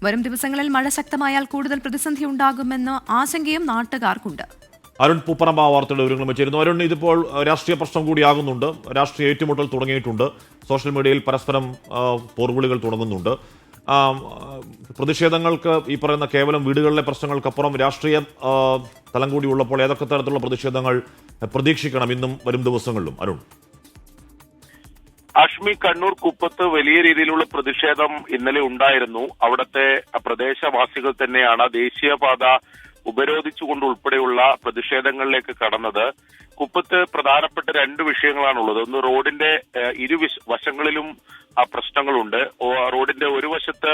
വരും ദിവസങ്ങളിൽ മഴ ശക്തമായാൽ കൂടുതൽ പ്രതിസന്ധി ഉണ്ടാകുമെന്ന ആശങ്കയും നാട്ടുകാർക്കുണ്ട്.
അരുൺ പൂപ്പറമ്പ വാർത്തയുടെ വിവരങ്ങൾ വെച്ചിരുന്നു. അരുൺ, ഇതിപ്പോൾ രാഷ്ട്രീയ പ്രശ്നം കൂടിയാകുന്നുണ്ട്. രാഷ്ട്രീയ ഏറ്റുമുട്ടൽ തുടങ്ങിയിട്ടുണ്ട്. സോഷ്യൽ മീഡിയയിൽ പരസ്പരം പോർവിളികൾ തുടങ്ങുന്നുണ്ട്. പ്രതിഷേധങ്ങൾക്ക് ഈ പറയുന്ന കേവലം വീടുകളിലെ പ്രശ്നങ്ങൾക്കപ്പുറം രാഷ്ട്രീയ തലം കൂടി ഉള്ളപ്പോൾ ഏതൊക്കെ തരത്തിലുള്ള പ്രതിഷേധങ്ങൾ പ്രതീക്ഷിക്കണം ഇന്നും വരും ദിവസങ്ങളിലും? അരുൺ.
അഷ്മി, കണ്ണൂർ കുപ്പത്ത് വലിയ രീതിയിലുള്ള പ്രതിഷേധം ഇന്നലെ ഉണ്ടായിരുന്നു. അവിടുത്തെ പ്രദേശവാസികൾ തന്നെയാണ് ദേശീയപാത ഉപരോധിച്ചുകൊണ്ട് ഉൾപ്പെടെയുള്ള പ്രതിഷേധങ്ങളിലേക്ക് കടന്നത്. കുപ്പത്ത് പ്രധാനപ്പെട്ട 2 വിഷയങ്ങളാണുള്ളത്. ഒന്ന്, റോഡിന്റെ വശങ്ങളിലും പ്രശ്നങ്ങളുണ്ട്. റോഡിന്റെ ഒരു വശത്ത്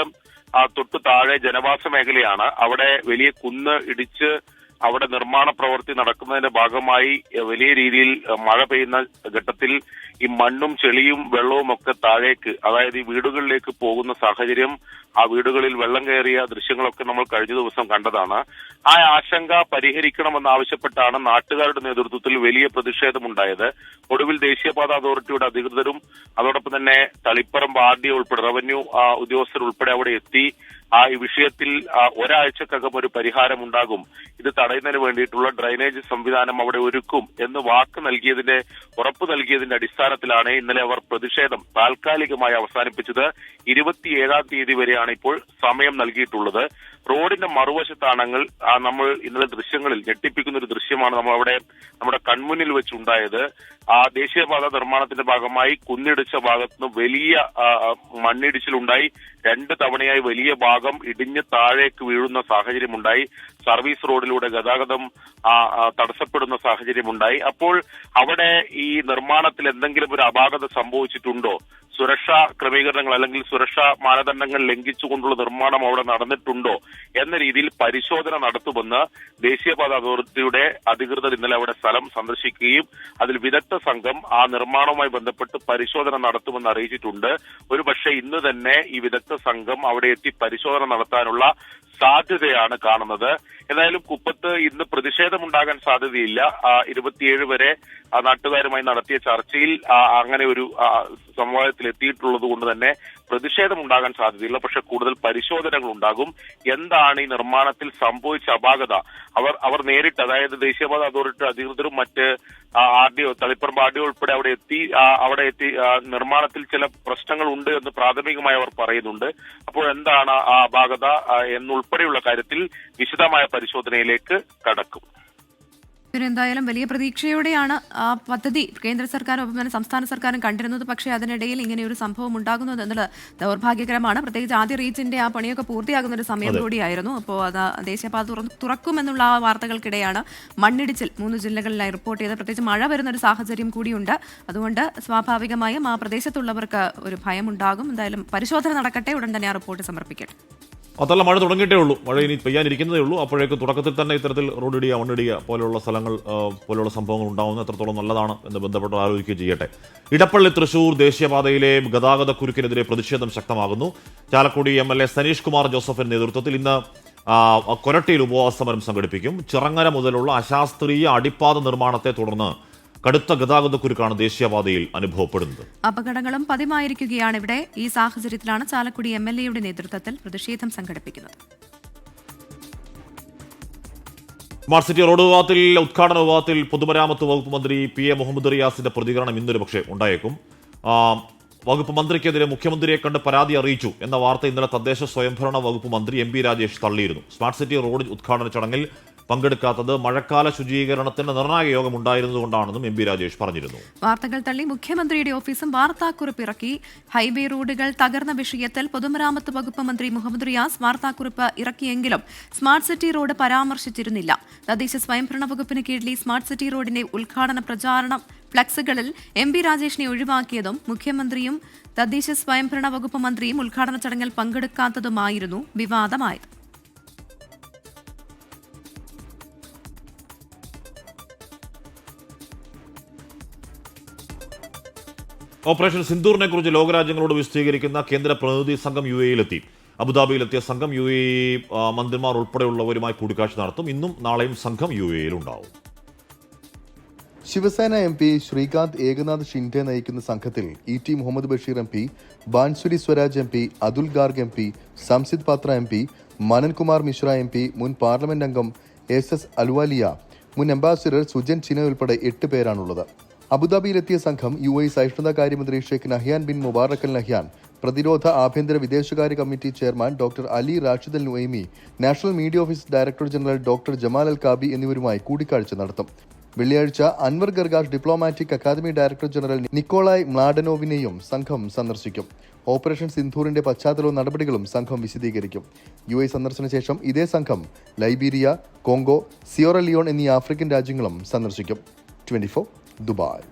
തൊട്ടു താഴെ ജനവാസ മേഖലയാണ്. അവിടെ വലിയ കുന്ന് ഇടിച്ച് അവിടെ നിർമ്മാണ പ്രവൃത്തി നടക്കുന്നതിന്റെ ഭാഗമായി വലിയ രീതിയിൽ മഴ പെയ്യുന്ന ഘട്ടത്തിൽ ഈ മണ്ണും ചെളിയും വെള്ളവും ഒക്കെ താഴേക്ക്, അതായത് ഈ വീടുകളിലേക്ക് പോകുന്ന സാഹചര്യം, ആ വീടുകളിൽ വെള്ളം കയറിയ ദൃശ്യങ്ങളൊക്കെ നമ്മൾ കഴിഞ്ഞ ദിവസം കണ്ടതാണ്. ആ ആശങ്ക പരിഹരിക്കണമെന്നാവശ്യപ്പെട്ടാണ് നാട്ടുകാരുടെ നേതൃത്വത്തിൽ വലിയ പ്രതിഷേധമുണ്ടായത്. ഒടുവിൽ ദേശീയപാത അതോറിറ്റിയുടെ അധികൃതരും അതോടൊപ്പം തന്നെ തളിപ്പറമ്പ് RDO ഉൾപ്പെടെ റവന്യൂ ഉദ്യോഗസ്ഥർ ഉൾപ്പെടെ അവിടെ എത്തി ഈ വിഷയത്തിൽ ഒരാഴ്ചക്കകം ഒരു പരിഹാരമുണ്ടാകും, ഇത് തടയുന്നതിന് വേണ്ടിയിട്ടുള്ള ഡ്രൈനേജ് സംവിധാനം അവിടെ ഒരുക്കും എന്ന് ഉറപ്പ് നൽകിയതിന്റെ അടിസ്ഥാനത്തിലാണ് ഇന്നലെ അവർ പ്രതിഷേധം താൽക്കാലികമായി അവസാനിപ്പിച്ചത്. 27-ാം തീയതി വരെയാണ് ഇപ്പോൾ സമയം നൽകിയിട്ടുള്ളത്. റോഡിന്റെ മറുവശത്താണെങ്കിൽ നമ്മൾ ഇന്നലെ ദൃശ്യങ്ങളിൽ ഞെട്ടിപ്പിക്കുന്ന ഒരു ദൃശ്യമാണ് നമ്മുടെ കൺമുന്നിൽ വെച്ചുണ്ടായത്. ദേശീയപാത നിർമ്മാണത്തിന്റെ ഭാഗമായി കുന്നിടിച്ച ഭാഗത്തുനിന്ന് വലിയ മണ്ണിടിച്ചിലുണ്ടായി. 2 തവണയായി വലിയ ഭാഗം ഇടിഞ്ഞ് താഴേക്ക് വീഴുന്ന സാഹചര്യമുണ്ടായി. സർവീസ് റോഡിലൂടെ ഗതാഗതം തടസ്സപ്പെടുന്ന സാഹചര്യമുണ്ടായി. അപ്പോൾ അവിടെ ഈ നിർമ്മാണത്തിൽ എന്തെങ്കിലും ഒരു അപാകത സംഭവിച്ചിട്ടുണ്ടോ, സുരക്ഷാ ക്രമീകരണങ്ങൾ അല്ലെങ്കിൽ സുരക്ഷാ മാനദണ്ഡങ്ങൾ ലംഘിച്ചുകൊണ്ടുള്ള നിർമ്മാണം അവിടെ നടന്നിട്ടുണ്ടോ എന്ന രീതിയിൽ പരിശോധന നടത്തുമെന്ന് ദേശീയപാത അതോറിറ്റിയുടെ അധികൃതർ ഇന്നലെ അവിടെ സ്ഥലം സന്ദർശിക്കുകയും അതിൽ വിദഗ്ധ സംഘം ആ നിർമ്മാണവുമായി ബന്ധപ്പെട്ട് പരിശോധന നടത്തുമെന്ന് അറിയിച്ചിട്ടുണ്ട്. ഒരുപക്ഷെ ഇന്ന് തന്നെ ഈ വിദഗ്ധ സംഘം അവിടെ എത്തി പരിശോധന നടത്താനുള്ള സാധ്യതയാണ് കാണുന്നത്. എന്തായാലും കുപ്പത്ത് ഇന്ന് പ്രതിഷേധമുണ്ടാകാൻ സാധ്യതയില്ല. 27 വരെ നാട്ടുകാരുമായി നടത്തിയ ചർച്ചയിൽ അങ്ങനെ ഒരു സമവായത്തിൽ എത്തിയിട്ടുള്ളത് കൊണ്ട് തന്നെ പ്രതിഷേധമുണ്ടാകാൻ സാധ്യതയില്ല. പക്ഷെ കൂടുതൽ പരിശോധനകൾ ഉണ്ടാകും. എന്താണ് ഈ നിർമ്മാണത്തിൽ സംഭവിച്ച അപാകത അവർ നേരിട്ട്, അതായത് ദേശീയപാത അതോറിറ്റി അധികൃതരും മറ്റ് RDO തളിപ്പറമ്പ് RDO ഉൾപ്പെടെ അവിടെ എത്തി നിർമ്മാണത്തിൽ ചില പ്രശ്നങ്ങൾ ഉണ്ട് എന്ന് പ്രാഥമികമായി അവർ പറയുന്നുണ്ട്. അപ്പോൾ എന്താണ് ആ അപാകത എന്നുൾപ്പെടെയുള്ള കാര്യത്തിൽ വിശദമായ പരിശോധനയിലേക്ക് കടക്കും.
എന്തായാലും വലിയ പ്രതീക്ഷയോടെയാണ് ആ പദ്ധതി കേന്ദ്ര സർക്കാരും ഒപ്പം തന്നെ സംസ്ഥാന സർക്കാരും കണ്ടിരുന്നത്. പക്ഷേ അതിനിടയിൽ ഇങ്ങനെ ഒരു സംഭവം ഉണ്ടാകുന്നത് എന്നുള്ളത് ദൗർഭാഗ്യകരമാണ്. പ്രത്യേകിച്ച് ആദ്യ റീച്ചിന്റെ ആ പണിയൊക്കെ പൂർത്തിയാകുന്ന ഒരു സമയം കൂടിയായിരുന്നു. അപ്പോൾ അത് ദേശീയപാത തുറക്കുമെന്നുള്ള ആ വാർത്തകൾക്കിടെയാണ് മണ്ണിടിച്ചിൽ 3 ജില്ലകളിലായി റിപ്പോർട്ട് ചെയ്തത്. പ്രത്യേകിച്ച് മഴ വരുന്ന ഒരു സാഹചര്യം കൂടിയുണ്ട്. അതുകൊണ്ട് സ്വാഭാവികമായും ആ പ്രദേശത്തുള്ളവർക്ക് ഒരു ഭയമുണ്ടാകും. എന്തായാലും പരിശോധന നടക്കട്ടെ, ഉടൻ തന്നെ ആ റിപ്പോർട്ട് സമർപ്പിക്കട്ടെ.
അതല്ല, മഴ തുടങ്ങിയിട്ടേ ഉള്ളൂ, മഴ ഇനി പെയ്യാനിരിക്കുന്നതേ ഉള്ളൂ. അപ്പോഴേക്കും തുടക്കത്തിൽ തന്നെ ഇത്തരത്തിൽ റോഡിടിയ മണ്ണിടിയ പോലെയുള്ള സ്ഥലങ്ങൾ പോലെയുള്ള സംഭവങ്ങൾ ഉണ്ടാകുന്നത് എത്രത്തോളം നല്ലതാണ് എന്ന് ബന്ധപ്പെട്ട് ആലോചിക്കുകയും ചെയ്യട്ടെ. ഇടപ്പള്ളി തൃശൂർ ദേശീയപാതയിലെ ഗതാഗത കുരുക്കിനെതിരെ പ്രതിഷേധം ശക്തമാകുന്നു. ചാലക്കുടി MLA സനീഷ് കുമാർ ജോസഫിന്റെ നേതൃത്വത്തിൽ ഇന്ന് കൊരട്ടിയിൽ ഉപവാസ സമരം സംഘടിപ്പിക്കും. ചിറങ്ങര മുതലുള്ള അശാസ്ത്രീയ അടിപ്പാത നിർമ്മാണത്തെ തുടർന്ന് കടുത്ത ഗതാഗത കുരുക്കാണ് ദേശീയപാതയിൽ അനുഭവപ്പെടുന്നത്.
അപകടങ്ങളും പതിവായിരിക്കുകയാണ് ഇവിടെ. ഈ സാഹചര്യത്തിലാണ് ചാലക്കുടി MLAയുടെ നേതൃത്വത്തിൽ പ്രതിഷേധം സംഘടിപ്പിക്കുന്നത്.
സ്മാർട്ട് സിറ്റി റോഡ് വിവാദത്തിൽ ഉദ്ഘാടന വിവാദത്തിൽ പൊതുമരാമത്ത് വകുപ്പ് മന്ത്രി PA മുഹമ്മദ് റിയാസിന്റെ പ്രതികരണം ഇന്നൊരു പക്ഷേ ഉണ്ടായേക്കും. വകുപ്പ് മന്ത്രിക്കെതിരെ മുഖ്യമന്ത്രിയെ കണ്ട് പരാതി അറിയിച്ചു എന്ന വാർത്ത ഇന്നലെ തദ്ദേശ സ്വയംഭരണ വകുപ്പ് മന്ത്രി MP രാജേഷ് തള്ളിയിരുന്നു. സ്മാർട്ട് സിറ്റി റോഡ് ഉദ്ഘാടന ചടങ്ങിൽ പങ്കെടുക്കാത്തത് മഴക്കാല ശുചീകരണത്തിന് നിർണായക യോഗം ഉണ്ടായിരുന്നതുകൊണ്ടാണെന്നും MP രാജേഷ് പറഞ്ഞിരുന്നു.
വാർത്തകൾ തള്ളി മുഖ്യമന്ത്രിയുടെ ഓഫീസും വാർത്താക്കുറിപ്പ് ഇറക്കി. ഹൈവേ റോഡുകൾ തകർന്ന വിഷയത്തിൽ പൊതുമരാമത്ത് വകുപ്പ് മന്ത്രി മുഹമ്മദ് റിയാസ് വാർത്താക്കുറിപ്പ് ഇറക്കിയെങ്കിലും സ്മാർട്ട് സിറ്റി റോഡ് പരാമർശിച്ചിരുന്നില്ല. തദ്ദേശ സ്വയംഭരണ വകുപ്പിന് കീഴിൽ സ്മാർട്ട് സിറ്റി റോഡിന്റെ ഉദ്ഘാടന പ്രചാരണ ഫ്ലക്സുകളിൽ MP രാജേഷിനെ ഒഴിവാക്കിയതും മുഖ്യമന്ത്രിയും തദ്ദേശ സ്വയംഭരണ വകുപ്പ് മന്ത്രിയും ഉദ്ഘാടന ചടങ്ങിൽ പങ്കെടുക്കാത്തതുമായിരുന്നു വിവാദമായത്.
ഓപ്പറേഷൻ സിന്ദൂറിനെ കുറിച്ച് ലോകരാജ്യങ്ങളോട് വിശദീകരിക്കുന്ന കേന്ദ്ര പ്രതിനിധി സംഘം UAE-യിലെത്തി. അബുദാബിയിലെത്തിയ സംഘം UAE മന്ത്രിമാർ ഉൾപ്പെടെയുള്ളവരുമായി കൂടിക്കാഴ്ച നടത്തും. ഇന്നും നാളെയും സംഘം UAE-യിൽ ഉണ്ടാവും.
ശിവസേന MP ശ്രീകാന്ത് ഏകനാഥ് ഷിൻഡെ നയിക്കുന്ന സംഘത്തിൽ ET Muhammad Basheer MP, bansuri Swaraj MP, Atul Garg MP, സംസിദ് പാത്ര MP, മനൻകുമാർ മിശ്ര MP, മുൻ പാർലമെന്റ് അംഗം SS അൽവാലിയ, മുൻ അംബാസിഡർ സുജൻ ചിന ഉൾപ്പെടെ 8 പേരാണുള്ളത്. അബുദാബിയിലെത്തിയ സംഘം UAE സഹിഷ്ണുതാ കാര്യമന്ത്രി Sheikh Nahyan bin Mubarak al Nahyan, പ്രതിരോധ ആഭ്യന്തര വിദേശകാര്യ committee chairman doctor Ali Rashid al Nuaimi, National Media Office director general doctor Jamal al Kaabi എന്നിവരുമായി കൂടിക്കാഴ്ച നടത്തും. വെള്ളിയാഴ്ച Anwar Gargash Diplomatic Academy director general Nikolay മ്ലാഡനോവിനെയും സംഘം സന്ദർശിക്കും. ഓപ്പറേഷൻ സിന്ധൂറിന്റെ പശ്ചാത്തലവും നടപടികളും സംഘം വിശദീകരിക്കും. UAE സന്ദർശന ശേഷം ഇതേ സംഘം ലൈബീരിയ, കോങ്കോ, സിയോറ ലിയോൺ എന്നീ ആഫ്രിക്കൻ രാജ്യങ്ങളും സന്ദർശിക്കും. 24 ദുബായ്.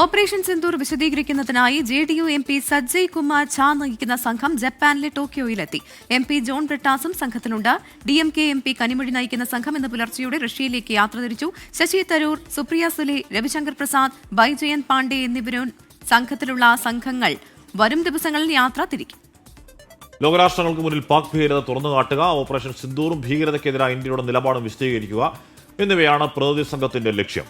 ഓപ്പറേഷൻ സിന്ദൂർ വിശദീകരിക്കുന്നതിനായി JDU MP സജ്ജയ് കുമാർ ഝാ നയിക്കുന്ന സംഘം ജപ്പാനിലെ ടോക്കിയോയിലെത്തി. MP ജോൺ ബ്രിട്ടാസും സംഘത്തിലുണ്ട്. DMK MP കനിമൊഴി നയിക്കുന്ന സംഘം ഇന്ന് പുലർച്ചെയോടെ റഷ്യയിലേക്ക് യാത്ര തിരിച്ചു. ശശി തരൂർ, സുപ്രിയ സുലെ, രവിശങ്കർ പ്രസാദ്, ബൈജയൻ പാണ്ഡെ എന്നിവരും സംഘത്തിലുള്ള സംഘങ്ങൾ വരും ദിവസങ്ങളിൽ യാത്ര തിരിക്കും.
ലോകരാഷ്ട്രങ്ങൾക്ക് മുന്നിൽ പാക് ഭീകരത തുറന്നു കാട്ടുക, ഓപ്പറേഷൻ സിന്ദൂറും ഭീകരതയ്ക്കെതിരായ ഇന്ത്യയുടെ നിലപാടും വിശദീകരിക്കുക എന്നിവയാണ് പ്രതിനിധി സംഘത്തിന്റെ ലക്ഷ്യം.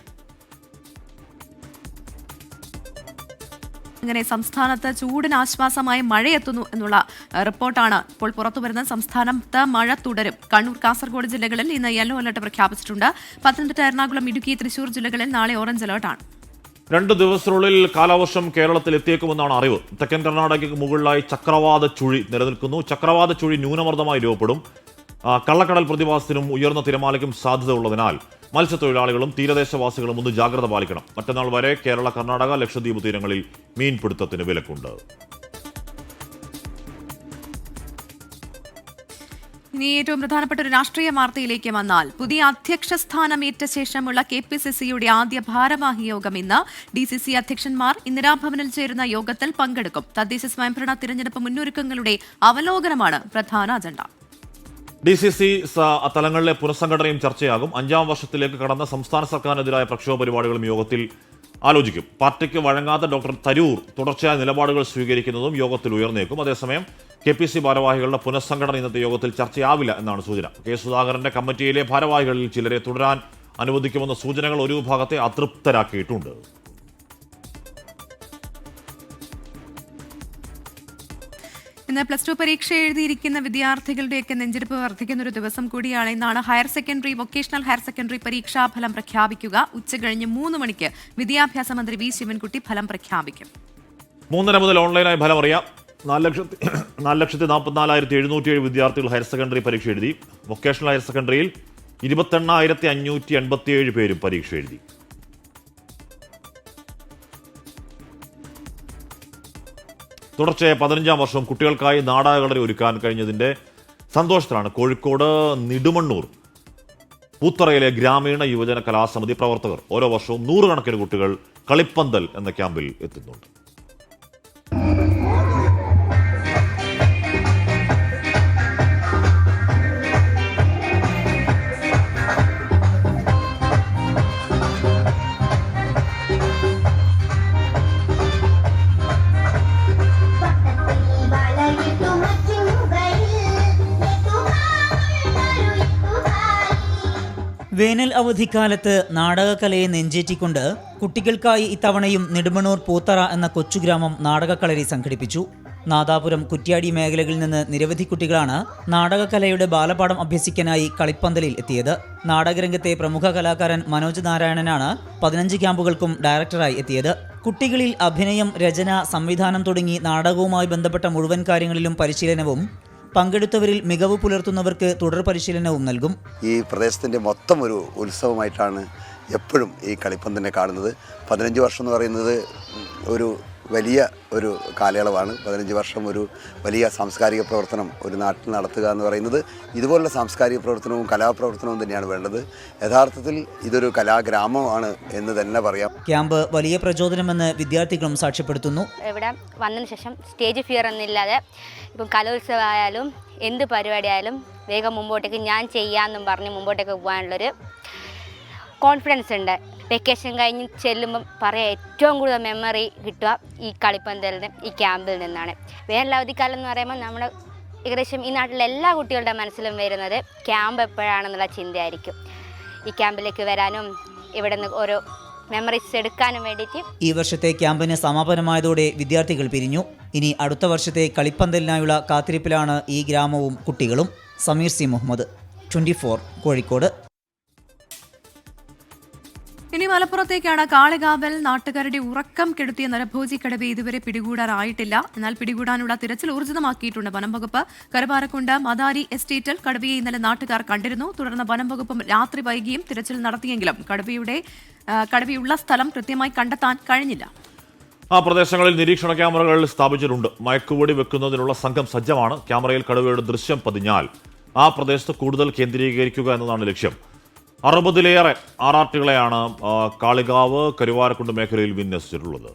അങ്ങനെ സംസ്ഥാനത്ത് ചൂടിന് ആശ്വാസമായി മഴയെത്തുന്നു എന്നുള്ള റിപ്പോർട്ടാണ് ഇപ്പോൾ പുറത്തുവരുന്നത്. സംസ്ഥാനത്ത് മഴ തുടരും. കണ്ണൂർ, കാസർഗോഡ് ജില്ലകളിൽ ഇന്ന് യെല്ലോ അലർട്ട് പ്രഖ്യാപിച്ചിട്ടുണ്ട്. പത്തനംതിട്ട, എറണാകുളം, ഇടുക്കി, തൃശൂർ ജില്ലകളിൽ നാളെ ഓറഞ്ച് അലർട്ടാണ്.
2 ദിവസത്തിനുള്ളിൽ കാലവർഷം കേരളത്തിൽ എത്തിയേക്കുമെന്നാണ് അറിവ്. തെക്കൻ കർണാടകയ്ക്ക് മുകളിലായി ചക്രവാത ചുഴി നിലനിൽക്കുന്നു. ചക്രവാത ചുഴി ന്യൂനമർദ്ദമായി രൂപപ്പെടും. കള്ളക്കടൽ പ്രതിഭാസത്തിനും ഉയർന്ന തിരമാലയ്ക്കും സാധ്യതയുള്ളതിനാൽ മത്സ്യത്തൊഴിലാളികളും തീരദേശവാസികളും ഒന്ന് ജാഗ്രത പാലിക്കണം. മറ്റന്നാൾ വരെ കേരള, കർണാടക, ലക്ഷദ്വീപ് തീരങ്ങളിൽ മീൻപിടുത്തത്തിന് വിലക്കുണ്ട്.
ഇനി ഏറ്റവും പ്രധാനപ്പെട്ട ഒരു രാഷ്ട്രീയ വാർത്തയിലേക്ക് വന്നാൽ, പുതിയ അധ്യക്ഷ സ്ഥാനമേറ്റ ശേഷമുള്ള KPCCയുടെ ആദ്യ ഭാരവാഹി യോഗം ഇന്ന്. DCC അധ്യക്ഷന്മാർ ഇന്ദിരാഭവനിൽ ചേരുന്ന യോഗത്തിൽ പങ്കെടുക്കും. തദ്ദേശ സ്വയംഭരണ തിരഞ്ഞെടുപ്പ് മുന്നൊരുക്കങ്ങളുടെ അവലോകനമാണ് പ്രധാന അജണ്ട.
DCC തലങ്ങളിലെ പുനഃസംഘടനയും ചർച്ചയാകും. 5ാം വർഷത്തിലേക്ക് കടന്ന സംസ്ഥാന സർക്കാരിനെതിരായ പ്രക്ഷോഭ പരിപാടികളും യോഗത്തിൽ ആലോചിക്കും. പാർട്ടിക്ക് വഴങ്ങാത്ത ഡോക്ടർ തരൂർ തുടർച്ചയായ നിലപാടുകൾ സ്വീകരിക്കുന്നതും യോഗത്തിൽ ഉയർന്നേക്കും. അതേസമയം KPC ഭാരവാഹികളുടെ പുനഃസംഘടന ഇന്നത്തെ യോഗത്തിൽ ചർച്ചയാവില്ല എന്നാണ് സൂചന. K. സുധാകരന്റെ കമ്മിറ്റിയിലെ ഭാരവാഹികളിൽ ചിലരെ തുടരാൻ അനുവദിക്കുമെന്ന സൂചനകൾ ഒരു വിഭാഗത്തെ അതൃപ്തരാക്കിയിട്ടുണ്ട്.
ഇന്ന് +2 പരീക്ഷ എഴുതിയിരിക്കുന്ന വിദ്യാർത്ഥികളുടെയൊക്കെ നെഞ്ചിടിപ്പ് വർദ്ധിക്കുന്ന ഒരു ദിവസം കൂടിയാണ്. ഇന്നാണ് higher secondary, vocational higher secondary പരീക്ഷാഫലം പ്രഖ്യാപിക്കുക. ഉച്ചകഴിഞ്ഞ് 3 മണിക്ക് വിദ്യാഭ്യാസ മന്ത്രി V. ശിവൻകുട്ടി ഫലം പ്രഖ്യാപിക്കും.
3:30 മുതൽ ഓൺലൈനായി ഫലം അറിയാം. 4,44,707 വിദ്യാർത്ഥികൾ ഹയർ സെക്കൻഡറി പരീക്ഷ എഴുതി. വൊക്കേഷണൽ ഹയർ സെക്കൻഡറിയിൽ 28,587 പേരും പരീക്ഷ എഴുതി. തുടർച്ചയായ 15ാം വർഷവും കുട്ടികൾക്കായി നാടകകളരി ഒരുക്കാൻ കഴിഞ്ഞതിന്റെ സന്തോഷത്തിലാണ് കോഴിക്കോട് നെടുമണ്ണൂർ പൂത്തറയിലെ ഗ്രാമീണ യുവജന കലാസമിതി പ്രവർത്തകർ. ഓരോ വർഷവും 100 കണക്കിന് കുട്ടികൾ കളിപ്പന്തൽ എന്ന ക്യാമ്പിൽ എത്തുന്നുണ്ട്.
വേനൽ അവധിക്കാലത്ത് നാടകകലയെ നെഞ്ചേറ്റിക്കൊണ്ട് കുട്ടികൾക്കായി ഇത്തവണയും നെടുമണ്ണൂർ പൂത്തറ എന്ന കൊച്ചുഗ്രാമം നാടകക്കളരി സംഘടിപ്പിച്ചു. നാദാപുരം, കുറ്റ്യാടി മേഖലകളിൽ നിന്ന് നിരവധി കുട്ടികളാണ് നാടകകലയുടെ ബാലപാഠം അഭ്യസിക്കാനായി കളിപ്പന്തലിൽ എത്തിയത്. നാടകരംഗത്തെ പ്രമുഖ കലാകാരൻ മനോജ് നാരായണനാണ് 15 ക്യാമ്പുകൾക്കും ഡയറക്ടറായി എത്തിയത്. കുട്ടികളിൽ അഭിനയം, രചന, സംവിധാനം തുടങ്ങി നാടകവുമായി ബന്ധപ്പെട്ട മുഴുവൻ കാര്യങ്ങളിലും പരിശീലനവും, പങ്കെടുത്തവരിൽ മികവ് പുലർത്തുന്നവർക്ക് തുടർ പരിശീലനവും നൽകും.
ഈ പ്രദേശത്തിൻ്റെ മൊത്തം ഒരു ഉത്സവമായിട്ടാണ് എപ്പോഴും ഈ കളിപ്പന്തിനെ കാണുന്നത്. 15 വർഷം എന്ന് പറയുന്നത് ഒരു വലിയ ഒരു കാലയളവാണ്. 15 വർഷം ഒരു വലിയ സാംസ്കാരിക പ്രവർത്തനം ഒരു നാട്ടിൽ നടത്തുക എന്ന് പറയുന്നത് ഇതുപോലുള്ള സാംസ്കാരിക പ്രവർത്തനവും കലാപ്രവർത്തനവും തന്നെയാണ് വേണ്ടത്. യഥാർത്ഥത്തിൽ ഇതൊരു കലാഗ്രാമമാണ് എന്ന് തന്നെ പറയാം.
ക്യാമ്പ് വലിയ പ്രചോദനമെന്ന് വിദ്യാർത്ഥികളും സാക്ഷ്യപ്പെടുത്തുന്നു.
ഇവിടെ വന്നതിന് ശേഷം സ്റ്റേജ് ഫിയർ ഒന്നുമില്ലാതെ ഇപ്പം കലോത്സവമായാലും എന്ത് പരിപാടിയായാലും വേഗം മുമ്പോട്ടേക്ക് ഞാൻ ചെയ്യാമെന്നും പറഞ്ഞ് മുമ്പോട്ടേക്ക് പോകാനുള്ളൊരു കോൺഫിഡൻസ് ഉണ്ട്. വെക്കേഷൻ കഴിഞ്ഞ് ചെല്ലുമ്പം പറയാം ഏറ്റവും കൂടുതൽ മെമ്മറി കിട്ടുക ഈ കളിപ്പന്തലിന്, ഈ ക്യാമ്പിൽ നിന്നാണ്. വേനലവധിക്കാലം എന്ന് പറയുമ്പോൾ നമ്മുടെ ഏകദേശം ഈ നാട്ടിലെ എല്ലാ കുട്ടികളുടെ മനസ്സിലും വരുന്നത് ക്യാമ്പ് എപ്പോഴാണെന്നുള്ള ചിന്തയായിരിക്കും. ഈ ക്യാമ്പിലേക്ക് വരാനും ഇവിടെ നിന്ന് ഓരോ മെമ്മറീസ് എടുക്കാനും വേണ്ടിയിട്ട്.
ഈ വർഷത്തെ ക്യാമ്പിന് സമാപനമായതോടെ വിദ്യാർത്ഥികൾ പിരിഞ്ഞു. ഇനി അടുത്ത വർഷത്തെ കളിപ്പന്തലിനായുള്ള കാത്തിരിപ്പിലാണ് ഈ ഗ്രാമവും കുട്ടികളും. സമീർ സി മുഹമ്മദ്, 24 കോഴിക്കോട്.
ഇനി മലപ്പുറത്തേക്കാണ്. കാളികാവൽ നാട്ടുകാരുടെ ഉറക്കം കെടുത്തിയ നരഭോജി കടുവയെ ഇതുവരെ പിടികൂടാനായിട്ടില്ല. എന്നാൽ പിടികൂടാനുള്ള തിരച്ചിൽ ഊർജിതമാക്കിയിട്ടുണ്ട് വനം വകുപ്പ്. കരുവാരക്കുണ്ട് മദാരി എസ്റ്റേറ്റിൽ കടുവയെ ഇന്നലെ നാട്ടുകാർ കണ്ടിരുന്നു. തുടർന്ന് വനം വകുപ്പും രാത്രി വൈകിയും തിരച്ചിൽ നടത്തിയെങ്കിലും കടുവയുള്ള സ്ഥലം കൃത്യമായി കണ്ടെത്താൻ കഴിഞ്ഞില്ല.
ആ പ്രദേശങ്ങളിൽ നിരീക്ഷണ ക്യാമറകൾ സ്ഥാപിച്ചിട്ടുണ്ട്. മയക്കുവെടി വെക്കുന്നതിനുള്ള സംഘം സജ്ജമാണ്. ക്യാമറയിൽ കടുവയുടെ ദൃശ്യം പതിഞ്ഞാൽ ആ പ്രദേശത്ത് കൂടുതൽ കേന്ദ്രീകരിക്കുക എന്നതാണ് ലക്ഷ്യം. 60-ലേറെ ആറാട്ടുകളെയാണ് കാളികാവ് കരുവാരക്കുണ്ട് മേഖലയിൽ വിന്യസിച്ചിട്ടുള്ളത്.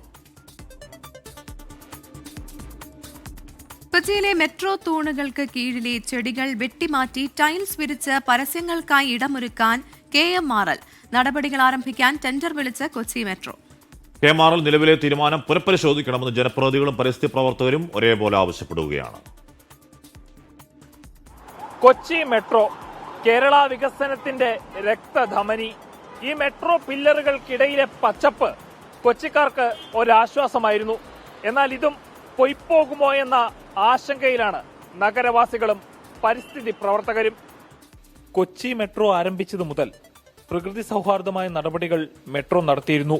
കൊച്ചിയിലെ മെട്രോ തൂണുകൾക്ക് കീഴിലെ ചെടികൾ വെട്ടിമാറ്റി ടൈൽസ് വിരിച്ച് പരസ്യങ്ങൾക്കായി ഇടമൊരുക്കാൻ KMRL നടപടികൾ ആരംഭിക്കാൻ ടെൻഡർ വിളിച്ച് കൊച്ചി മെട്രോ.
KMRL നിലവിലെ തീരുമാനം പുനഃപരിശോധിക്കണമെന്ന് ജനപ്രതിനിധികളും പരിസ്ഥിതി പ്രവർത്തകരും ഒരേപോലെ ആവശ്യപ്പെടുകയാണ്.
കൊച്ചി മെട്രോ കേരള വികസനത്തിന്റെ രക്തധമനി. ഈ മെട്രോ പില്ലറുകൾക്കിടയിലെ പച്ചപ്പ് കൊച്ചിക്കാർക്ക് ഒരാശ്വാസമായിരുന്നു. എന്നാൽ ഇതും പൊയ്പോകുമോ എന്ന ആശങ്കയിലാണ് നഗരവാസികളും പരിസ്ഥിതി പ്രവർത്തകരും. കൊച്ചി മെട്രോ ആരംഭിച്ചതു മുതൽ പ്രകൃതി സൗഹാർദ്ദമായ നടപടികൾ മെട്രോ നടത്തിയിരുന്നു.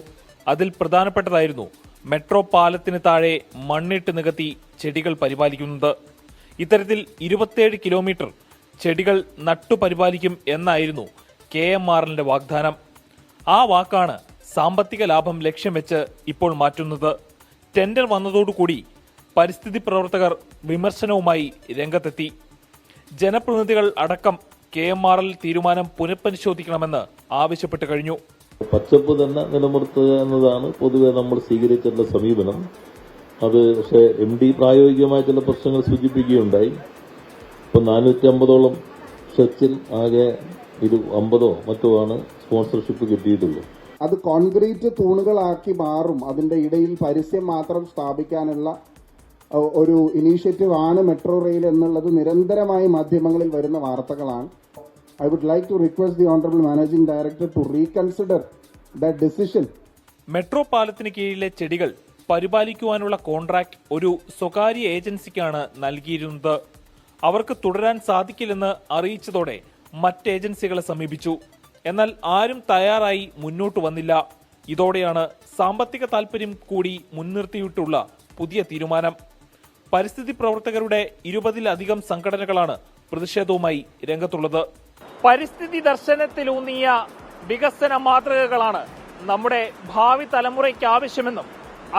അതിൽ പ്രധാനപ്പെട്ടതായിരുന്നു മെട്രോ പാലത്തിന് താഴെ മണ്ണിട്ട് നികത്തി ചെടികൾ പരിപാലിക്കുന്നത്. ഇത്തരത്തിൽ 27 കിലോമീറ്റർ ചെടികൾ നട്ടുപരിപാലിക്കും എന്നായിരുന്നു KMRLന്റെ വാഗ്ദാനം. ആ വാക്കാണ് സാമ്പത്തിക ലാഭം ലക്ഷ്യം വെച്ച് ഇപ്പോൾ മാറ്റുന്നത്. ടെൻഡർ വന്നതോടുകൂടി പരിസ്ഥിതി പ്രവർത്തകർ വിമർശനവുമായി രംഗത്തെത്തി. ജനപ്രതിനിധികൾ അടക്കം KMRL തീരുമാനം പുനഃപരിശോധിക്കണമെന്ന് ആവശ്യപ്പെട്ടു കഴിഞ്ഞു.
പച്ചപ്പ് തന്നെ നിലനിർത്തുക എന്നതാണ് പൊതുവെ നമ്മൾ സ്വീകരിച്ചിട്ടുള്ള സമീപനം. അത് പക്ഷേ MD പ്രായോഗികമായ ചില പ്രശ്നങ്ങൾ സൂചിപ്പിക്കുകയുണ്ടായി. ഇപ്പം 450ഓളം സ്ട്രെച്ചിൽ ആകെ 50 മറ്റോ ആണ് സ്പോൺസർഷിപ്പ് കിട്ടിയിട്ടുള്ളൂ.
അത് കോൺക്രീറ്റ് തൂണുകളാക്കി മാറും. അതിന്റെ ഇടയിൽ പരസ്യം മാത്രം സ്ഥാപിക്കാനുള്ള ഒരു ഇനീഷ്യേറ്റീവ് ആണ് മെട്രോ റെയിൽ എന്നുള്ളത് നിരന്തരമായി മാധ്യമങ്ങളിൽ വരുന്ന വാർത്തകളാണ്. I would like to request the Honorable Managing Director to reconsider that decision.
Metro പാലത്തിന് കീഴിലെ ചെടികൾ പരിപാലിക്കുവാനുള്ള കോൺട്രാക്ട് ഒരു സ്വകാര്യ ഏജൻസിക്കാണ് നൽകിയിരുന്നത്. അവർക്ക് തുടരാൻ സാധിക്കില്ലെന്ന് അറിയിച്ചതോടെ മറ്റ് ഏജൻസികളെ സമീപിച്ചു. എന്നാൽ ആരും തയ്യാറായി മുന്നോട്ട് വന്നില്ല. ഇതോടെയാണ് സാമ്പത്തിക താൽപര്യം കൂടി മുൻനിർത്തിയിട്ടുള്ള പുതിയ തീരുമാനം. പരിസ്ഥിതി പ്രവർത്തകരുടെ 20-ലധികം സംഘടനകളാണ് പ്രതിഷേധവുമായി രംഗത്തുള്ളത്. പരിസ്ഥിതി ദർശനത്തിലൂന്നിയ വികസന മാതൃകകളാണ് നമ്മുടെ ഭാവി തലമുറയ്ക്ക് ആവശ്യമെന്നും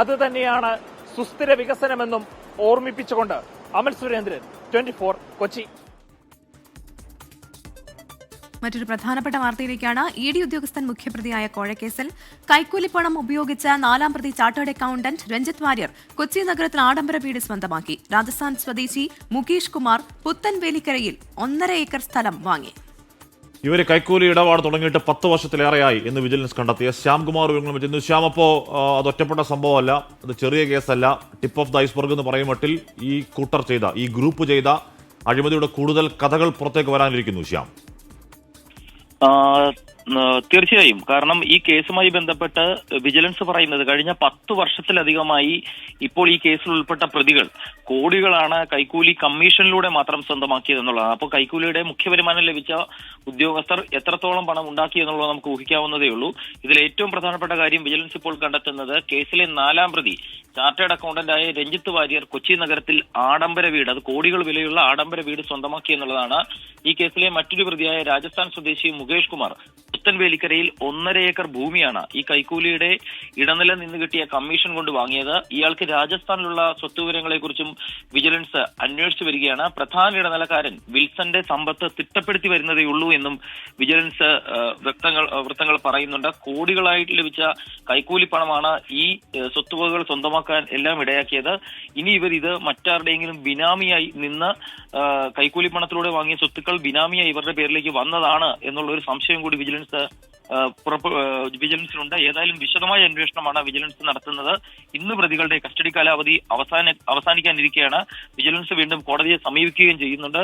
അത് തന്നെയാണ് സുസ്ഥിര വികസനമെന്നും ഓർമ്മിപ്പിച്ചുകൊണ്ട് അമൽ സുരേന്ദ്രൻ, 24 കൊച്ചി.
മറ്റൊരു പ്രധാനപ്പെട്ട വാർത്തയിലേക്കാണ്. ED ഉദ്യോഗസ്ഥൻ മുഖ്യപ്രതിയായ കോഴക്കേസിൽ കൈക്കൂലിപ്പണം ഉപയോഗിച്ച 4ാം പ്രതി ചാർട്ടേഡ് അക്കൌണ്ടന്റ് രഞ്ജിത്ത് വാര്യർ കൊച്ചി നഗരത്തിൽ ആഡംബര വീട് സ്വന്തമാക്കി. രാജസ്ഥാൻ സ്വദേശി മുകേഷ് കുമാർ പുത്തൻവേലിക്കരയിൽ 1.5 ഏക്കർ സ്ഥലം വാങ്ങി.
ഇവര് കൈക്കൂലി ഇടപാട് തുടങ്ങിയിട്ട് 10 വർഷത്തിലേറെയായി എന്ന് വിജിലൻസ് കണ്ടെത്തിയ ശ്യാംകുമാർ വിവരങ്ങൾ വെച്ചിരുന്നു. ശ്യാം, അപ്പോ അത് ഒറ്റപ്പെട്ട സംഭവമല്ല, അത് ചെറിയ കേസല്ല, ടിപ്പ് ഓഫ് ദ ഐസ്ബർഗ് എന്ന് പറയും മട്ടിൽ ഈ കൂട്ടർ ചെയ്ത, ഈ ഗ്രൂപ്പ് ചെയ്ത അഴിമതിയുടെ കൂടുതൽ കഥകൾ പുറത്തേക്ക് വരാനിരിക്കുന്നു. ശ്യാം,
തീർച്ചയായും. കാരണം ഈ കേസുമായി ബന്ധപ്പെട്ട് വിജിലൻസ് പറയുന്നത് കഴിഞ്ഞ 10 വർഷത്തിലധികമായി ഇപ്പോൾ ഈ കേസിൽ ഉൾപ്പെട്ട പ്രതികൾ കോടികളാണ് കൈക്കൂലി കമ്മീഷനിലൂടെ മാത്രം സ്വന്തമാക്കിയതെന്നുള്ളതാണ്. അപ്പോൾ കൈക്കൂലിയുടെ മുഖ്യ വരുമാനം ലഭിച്ച ഉദ്യോഗസ്ഥർ എത്രത്തോളം പണം ഉണ്ടാക്കി എന്നുള്ളത് നമുക്ക് ഊഹിക്കാവുന്നതേ ഉള്ളൂ. ഇതിൽ ഏറ്റവും പ്രധാനപ്പെട്ട കാര്യം വിജിലൻസ് ഇപ്പോൾ കണ്ടെത്തുന്നത് കേസിലെ 4ാം പ്രതി ചാർട്ടേഡ് അക്കൌണ്ടന്റായ രഞ്ജിത്ത് വാര്യർ കൊച്ചി നഗരത്തിൽ ആഡംബര വീട്, അത് കോടികൾ വിലയുള്ള ആഡംബര വീട് സ്വന്തമാക്കി എന്നുള്ളതാണ്. ഈ കേസിലെ മറ്റൊരു പ്രതിയായ രാജസ്ഥാൻ സ്വദേശി മുകേഷ് കുമാർ പുത്തൻവേലിക്കരയിൽ 1.5 ഏക്കർ ഭൂമിയാണ് ഈ കൈക്കൂലിയുടെ ഇടനില നിന്ന് കിട്ടിയ കമ്മീഷൻ കൊണ്ട് വാങ്ങിയത്. ഇയാൾക്ക് രാജസ്ഥാനിലുള്ള സ്വത്തുവിവരങ്ങളെക്കുറിച്ചും വിജിലൻസ് അന്വേഷിച്ചു വരികയാണ്. പ്രധാന ഇടനിലക്കാരൻ വിൽസന്റെ സമ്പത്ത് തിട്ടപ്പെടുത്തി വരുന്നതേ ഉള്ളൂ എന്നും വിജിലൻസ് വൃത്തങ്ങൾ പറയുന്നുണ്ട്. കോടികളായിട്ട് ലഭിച്ച കൈക്കൂലി പണമാണ് ഈ സ്വത്തുവകകൾ സ്വന്തമാക്കാൻ എല്ലാം ഇടയാക്കിയത്. ഇനി ഇവർ ഇത് മറ്റാരുടെയെങ്കിലും ബിനാമിയായി നിന്ന് കൈക്കൂലി പണത്തിലൂടെ വാങ്ങിയ സ്വത്തുക്കൾ ബിനാമിയായി ഇവരുടെ പേരിലേക്ക് വന്നതാണ് എന്നുള്ള ഒരു സംശയം കൂടി വിജിലൻസിനുണ്ട്. ഏതായാലും വിശദമായ അന്വേഷണമാണ് വിജിലൻസ് നടത്തുന്നത്. ഇന്ന് പ്രതികളുടെ കസ്റ്റഡി കാലാവധി അവസാനിക്കാനിരിക്കെയാണ്. വിജിലൻസ് വീണ്ടും കോടതിയെ സമീപിക്കുകയും ചെയ്യുന്നുണ്ട്.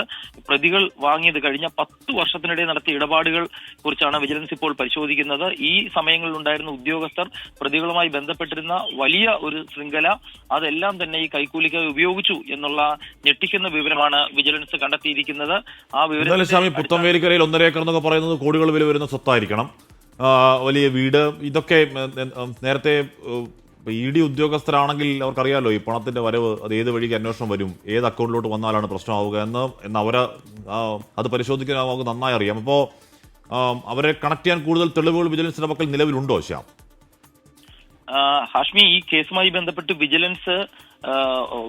പ്രതികൾ വാങ്ങിയത് കഴിഞ്ഞ 10 വർഷത്തിനിടെ നടത്തിയ ഇടപാടുകൾ കുറിച്ചാണ് വിജിലൻസ് ഇപ്പോൾ പരിശോധിക്കുന്നത്. ഈ സമയങ്ങളിൽ ഉണ്ടായിരുന്ന ഉദ്യോഗസ്ഥർ പ്രതികളുമായി ബന്ധപ്പെട്ടിരുന്ന വലിയ ഒരു ശൃംഖല, അതെല്ലാം തന്നെ ഈ കൈക്കൂലിക്കായി ഉപയോഗിച്ചു എന്നുള്ള ഞെട്ടിക്കുന്ന വിവരമാണ് വിജിലൻസ് കണ്ടെത്തിയിരിക്കുന്നത്. ആ വിവരം
പുത്തൻവേലിക്കരയിൽ 1.5 ഏക്കർ എന്നൊക്കെ പറയുന്നത് കോടികൾ വില വരുന്ന സ്വത്തായിരിക്കണം, വലിയ വീട്. ഇതൊക്കെ നേരത്തെ ED ഉദ്യോഗസ്ഥരാണെങ്കിൽ അവർക്കറിയാലോ ഈ പണത്തിന്റെ വരവ്, അത് ഏത് വഴിക്ക് അന്വേഷണം വരും, ഏത് അക്കൗണ്ടിലോട്ട് വന്നാലാണ് പ്രശ്നമാവുക എന്ന് അവരെ അത് പരിശോധിക്കാൻ നമുക്ക് നന്നായി അറിയാം. അപ്പോൾ അവരെ കണക്ട് ചെയ്യാൻ കൂടുതൽ തെളിവുകൾ വിജിലൻസിന്റെ പക്കൽ നിലവിലുണ്ടോ? ശ്യാം,
ഹാഷ്മി, ഈ കേസുമായി ബന്ധപ്പെട്ട് വിജിലൻസ്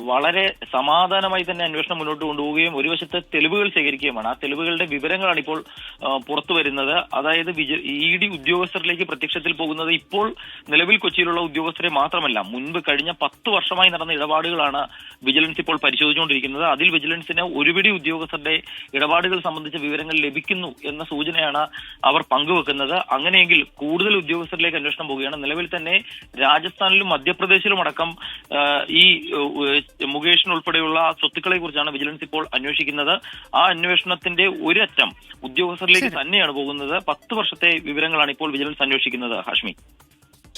വളരെ സമാധാനമായി തന്നെ അന്വേഷണം മുന്നോട്ട് കൊണ്ടുപോവുകയും ഒരു വശത്ത് തെളിവുകൾ ശേഖരിക്കുകയുമാണ്. ആ തെളിവുകളുടെ വിവരങ്ങളാണ് ഇപ്പോൾ പുറത്തു വരുന്നത്. അതായത് ED ഉദ്യോഗസ്ഥരിലേക്ക് പ്രത്യക്ഷത്തിൽ പോകുന്നത് ഇപ്പോൾ നിലവിൽ കൊച്ചിയിലുള്ള ഉദ്യോഗസ്ഥരെ മാത്രമല്ല, മുൻപ് കഴിഞ്ഞ 10 വർഷമായി നടന്ന ഇടപാടുകളാണ് വിജിലൻസ് ഇപ്പോൾ പരിശോധിച്ചുകൊണ്ടിരിക്കുന്നത്. അതിൽ വിജിലൻസിന് ഒരുപിടി ഉദ്യോഗസ്ഥരുടെ ഇടപാടുകൾ സംബന്ധിച്ച വിവരങ്ങൾ ലഭിക്കുന്നു എന്ന സൂചനയാണ് അവർ പങ്കുവെക്കുന്നത്. അങ്ങനെയെങ്കിൽ കൂടുതൽ ഉദ്യോഗസ്ഥരിലേക്ക് അന്വേഷണം പോവുകയാണ്. നിലവിൽ തന്നെ രാജസ്ഥാനിലും മധ്യപ്രദേശിലും അടക്കം ഈ മുകേഷിനുൾപ്പെടെയുള്ള സ്വത്തുക്കളെ കുറിച്ചാണ് വിജിലൻസ് ഇപ്പോൾ അന്വേഷിക്കുന്നത്. ആ അന്വേഷണത്തിന്റെ ഒരറ്റം ഉദ്യോഗസ്ഥരിലേക്ക് തന്നെയാണ് പോകുന്നത്. 10 വർഷത്തെ വിവരങ്ങളാണ് ഇപ്പോൾ വിജിലൻസ് അന്വേഷിക്കുന്നത്. ഹാഷ്മി,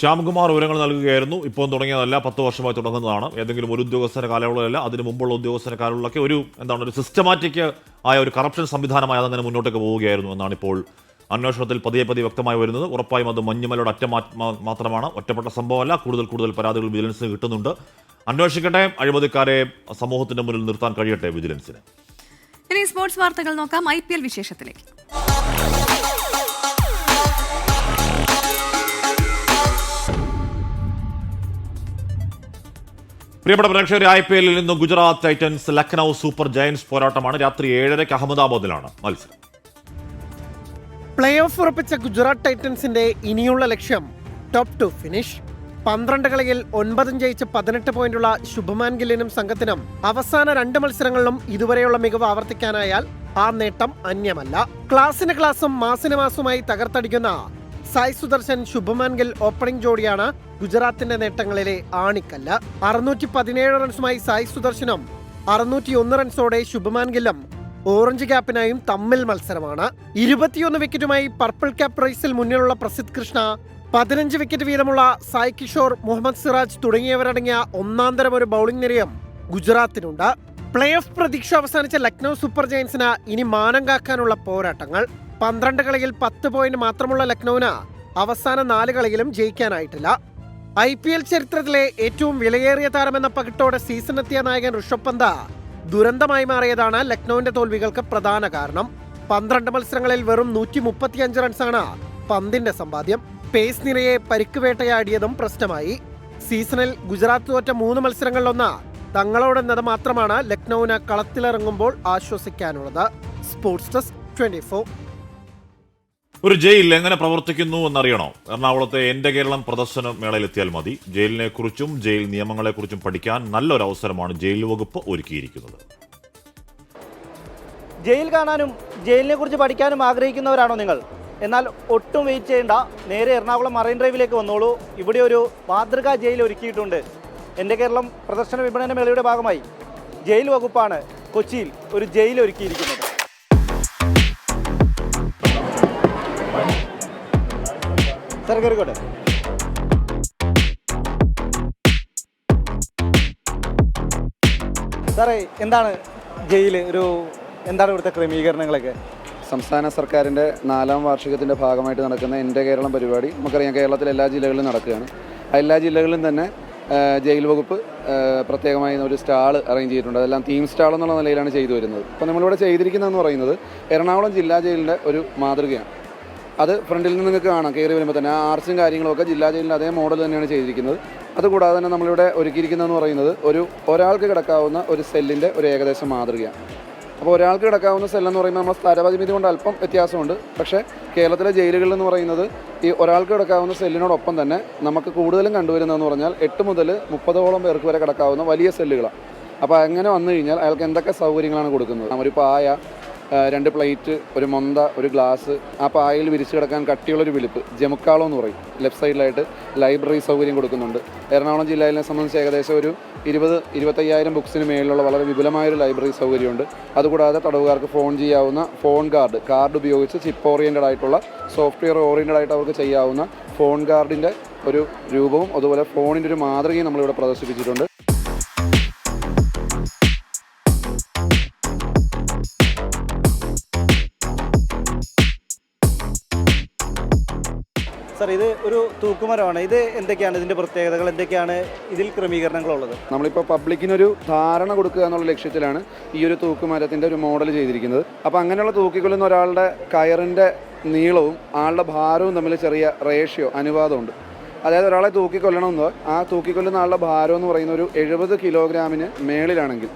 ശ്യാംകുമാർ വിവരങ്ങൾ നൽകുകയായിരുന്നു. ഇപ്പോൾ തുടങ്ങിയതല്ല, 10 വർഷമായി തുടങ്ങുന്നതാണ്. ഏതെങ്കിലും ഒരു ഉദ്യോഗസ്ഥന്റെ കാലയളവിലല്ല, അതിന് മുമ്പുള്ള ഉദ്യോഗസ്ഥന്റെ കാലയളവിലൊക്കെ ഒരു സിസ്റ്റമാറ്റിക് ആയ ഒരു കറപ്ഷൻ സംവിധാനമായി അതങ്ങനെ മുന്നോട്ടേക്ക് പോവുകയായിരുന്നു എന്നാണ് ഇപ്പോൾ അന്വേഷണത്തിൽ പതിയെ വ്യക്തമായി വരുന്നത്. ഉറപ്പായും അത് മഞ്ഞുമലയുടെ അറ്റം മാത്രമാണ്, ഒറ്റപ്പെട്ട സംഭവമല്ല. കൂടുതൽ പരാതികൾ വിജിലൻസിന് കിട്ടുന്നുണ്ട്. അന്വേഷിക്കട്ടെ, അഴിമതിക്കാരെ സമൂഹത്തിന്റെ മുന്നിൽ നിർത്താൻ കഴിയട്ടെ വിജിലൻസിന്.
ഇനി സ്പോർട്സ് വാർത്തകൾ നോക്കാം. IPL വിശേഷത്തിലേക്ക്.
പ്രിയപ്പെട്ട പ്രേക്ഷകരെ, IPL-ൽ ഇന്ന് Gujarat Titans Lucknow super Giants പോരാട്ടമാണ്. രാത്രി 7:30 അഹമ്മദാബാദിലാണ് മത്സരം.
പ്ലേ ഓഫ് ഉറപ്പിച്ച ഗുജറാത്ത് ടൈറ്റൻസിന്റെ ഇനിയുള്ള ലക്ഷ്യം ടോപ്പ് 2 ഫിനിഷ്. 12 കളിയിൽ 9 ജയിച്ച് 18 പോയിന്റുള്ള ശുഭമാൻ ഗില്ലിനും സംഘത്തിനും അവസാന 2 മത്സരങ്ങളിലും ഇതുവരെയുള്ള മികവ് ആവർത്തിക്കാനായാൽ ആ നേട്ടം അന്യമല്ല. ക്ലാസിന് ക്ലാസും മാസിന് മാസുമായി തകർത്തടിക്കുന്ന സായ് സുദർശൻ ശുഭമാൻ ഗിൽ ഓപ്പണിംഗ് ജോഡിയാണ് ഗുജറാത്തിന്റെ നേട്ടങ്ങളിലെ ആണിക്കല്ല്. 617 റൺസുമായി സായ് സുദർശനും 601 റൺസോടെ ശുഭമാൻ ഗില്ലും ഓറഞ്ച് ക്യാപ്പിനായും തമ്മിൽ മത്സരമാണ്. 21 വിക്കറ്റുമായി പർപ്പിൾ ക്യാപ്പ് റേസിൽ മുന്നിലുള്ള പ്രസിദ്ധ് കൃഷ്ണ, 15 വിക്കറ്റ് വീതമുള്ള സായ് കിഷോർ, മുഹമ്മദ് സിറാജ് തുടങ്ങിയവരടങ്ങിയ ഒന്നാന്തരം ഒരു ബൌളിംഗ് നിരയും ഗുജറാത്തിനുണ്ട്. പ്ലേ ഓഫ് പ്രതീക്ഷ അവസാനിച്ച ലക്നൌ സൂപ്പർ ജയൻസിന് ഇനി മാനം കാക്കാനുള്ള പോരാട്ടങ്ങൾ. 12 കളിയിൽ 10 പോയിന്റ് മാത്രമുള്ള ലക്നൌവിന് അവസാന 4 കളിയിലും ജയിക്കാനായിട്ടില്ല. IPL ചരിത്രത്തിലെ ഏറ്റവും വിലയേറിയ താരമെന്ന പകിട്ടോടെ സീസണെത്തിയ നായകൻ ഋഷഭ് പന്ത് ദുരന്തമായി മാറിയതാണ് ലക്നൌവിന്റെ തോൽവികൾക്ക് പ്രധാന കാരണം. 12 മത്സരങ്ങളിൽ വെറും 135 റൺസാണ് പന്തിന്റെ സമ്പാദ്യം. പേസ് നിരയെ പരിക്ക് വേട്ടയാടിയതും പ്രശ്നമായി. സീസണിൽ ഗുജറാത്ത് തോറ്റ 3 മത്സരങ്ങളിലൊന്ന് തങ്ങളോടെന്നത് മാത്രമാണ് ലക്നൌവിന് കളത്തിലിറങ്ങുമ്പോൾ ആശ്വസിക്കാനുള്ളത്. Sports desk 24.
ഒരു ജയിൽ എങ്ങനെ പ്രവർത്തിക്കുന്നു എന്നറിയണോ? എറണാകുളത്തെ എന്റെ കേരളം പ്രദർശന മേളയിലെത്തിയാൽ മതി. ജയിലിനെ കുറിച്ചും ജയിൽ നിയമങ്ങളെക്കുറിച്ചും പഠിക്കാൻ നല്ലൊരു അവസരമാണ് ജയിൽ വകുപ്പ് ഒരുക്കിയിരിക്കുന്നത്.
ജയിൽ കാണാനും ജയിലിനെ കുറിച്ച് പഠിക്കാനും ആഗ്രഹിക്കുന്നവരാണോ നിങ്ങൾ? എന്നാൽ ഒട്ടും വെയിറ്റ് ചെയ്യേണ്ട, നേരെ എറണാകുളം മറൈൻ ഡ്രൈവിലേക്ക് വന്നോളൂ. ഇവിടെ ഒരു മാതൃകാ ജയിൽ ഒരുക്കിയിട്ടുണ്ട്. എൻ്റെ കേരളം പ്രദർശന വിപണന മേളയുടെ ഭാഗമായി ജയിൽ വകുപ്പാണ് കൊച്ചിയിൽ ഒരു ജയിൽ ഒരുക്കിയിരിക്കുന്നത്. സാർ കയറിക്കോട്ടെ. സാറേ, എന്താണ് ജയിൽ, എന്താണ് ഇവിടുത്തെ ക്രമീകരണങ്ങളൊക്കെ?
സംസ്ഥാന സർക്കാരിൻ്റെ 4ാം വാർഷികത്തിൻ്റെ ഭാഗമായിട്ട് നടക്കുന്ന എൻ്റെ കേരളം പരിപാടി നമുക്കറിയാം കേരളത്തിലെ എല്ലാ ജില്ലകളിലും നടക്കുകയാണ്. ആ എല്ലാ ജില്ലകളിലും തന്നെ ജയിൽ വകുപ്പ് പ്രത്യേകമായി ഒരു സ്റ്റാൾ അറേഞ്ച് ചെയ്തിട്ടുണ്ട്. അതെല്ലാം തീം സ്റ്റാൾ എന്നുള്ള നിലയിലാണ് ചെയ്തു വരുന്നത്. അപ്പോൾ നമ്മളിവിടെ ചെയ്തിരിക്കുന്നതെന്ന് പറയുന്നത് എറണാകുളം ജില്ലാ ജയിലിൻ്റെ ഒരു മാതൃകയാണ്. അത് ഫ്രണ്ടിൽ നിന്ന് നിങ്ങൾക്ക് കാണാം, കയറി വരുമ്പോൾ തന്നെ ആ ആർച്ചും കാര്യങ്ങളൊക്കെ ജില്ലാ ജയിലിൻ്റെ അതേ മോഡൽ തന്നെയാണ് ചെയ്തിരിക്കുന്നത്. അതുകൂടാതെ തന്നെ നമ്മളിവിടെ ഒരുക്കിയിരിക്കുന്നതെന്ന് പറയുന്നത് ഒരാൾക്ക് കിടക്കാവുന്ന ഒരു സെല്ലിൻ്റെ ഒരു ഏകദേശം മാതൃകയാണ്. അപ്പോൾ ഒരാൾക്ക് കിടക്കാവുന്ന സെല്ലെന്ന് പറയുമ്പോൾ നമ്മൾ സ്ഥലപരിമിതി കൊണ്ട് അല്പം വ്യത്യാസമുണ്ട്. പക്ഷേ കേരളത്തിലെ ജയിലുകളിൽ എന്ന് പറയുന്നത് ഈ ഒരാൾക്ക് കിടക്കാവുന്ന സെല്ലിനോടൊപ്പം തന്നെ നമുക്ക് കൂടുതലും കണ്ടുവരുന്നതെന്ന് പറഞ്ഞാൽ 8 മുതൽ 30ഓളം പേർക്ക് വരെ കിടക്കാവുന്ന വലിയ സെല്ലുകളാണ്. അപ്പോൾ അങ്ങനെ വന്നു കഴിഞ്ഞാൽ അയാൾക്ക് എന്തൊക്കെ സൗകര്യങ്ങളാണ് കൊടുക്കുന്നത്? ഒരു പായ, 2 പ്ലേറ്റ്, ഒരു മൊന്ത, ഒരു ഗ്ലാസ്, ആ പായയിൽ വിരിച്ചു കിടക്കാൻ കട്ടിയുള്ളൊരു വിളിപ്പ്, ജമുക്കാളം എന്ന് പറയും. ലെഫ്റ്റ് സൈഡിലായിട്ട് ലൈബ്രറി സൗകര്യം കൊടുക്കുന്നുണ്ട്. എറണാകുളം ജില്ലയിലെ സംബന്ധിച്ച് ഏകദേശം ഒരു 20-25,000 ബുക്സിന് മേലുള്ള വളരെ വിപുലമായൊരു ലൈബ്രറി സൗകര്യമുണ്ട്. അതുകൂടാതെ തടവുകാർക്ക് ഫോൺ ചെയ്യാവുന്ന ഫോൺ കാർഡ് ഉപയോഗിച്ച് ചിപ്പ് ഓറിയൻറ്റഡ് ആയിട്ടുള്ള സോഫ്റ്റ്വെയർ ഓറിയൻറ്റഡ് ആയിട്ട് അവർക്ക് ചെയ്യാവുന്ന ഫോൺ കാർഡിൻ്റെ ഒരു രൂപവും അതുപോലെ ഫോണിൻ്റെ ഒരു മാതൃകയും നമ്മളിവിടെ പ്രദർശിപ്പിച്ചിട്ടുണ്ട്.
സാർ, ഇത് ഒരു തൂക്കുമരമാണ്. ഇത് എന്തൊക്കെയാണ് ഇതിൻ്റെ പ്രത്യേകതകൾ, എന്തൊക്കെയാണ് ഇതിൽ ക്രമീകരണങ്ങളുള്ളത്?
നമ്മളിപ്പോൾ പബ്ലിക്കിനൊരു ധാരണ കൊടുക്കുക എന്നുള്ള ലക്ഷ്യത്തിലാണ് ഈ ഒരു തൂക്കുമരത്തിൻ്റെ ഒരു മോഡൽ ചെയ്തിരിക്കുന്നത്. അപ്പോൾ അങ്ങനെയുള്ള തൂക്കിക്കൊള്ളുന്ന ഒരാളുടെ കയറിൻ്റെ നീളവും ആളുടെ ഭാരവും തമ്മിൽ ചെറിയ അനുപാതമുണ്ട്. അതായത് ഒരാളെ തൂക്കിക്കൊല്ലണമെന്നോ ആ തൂക്കിക്കൊല്ലുന്ന ആളുടെ ഭാരം എന്ന് പറയുന്ന ഒരു 70 കിലോഗ്രാമിന് മേളിലാണെങ്കിൽ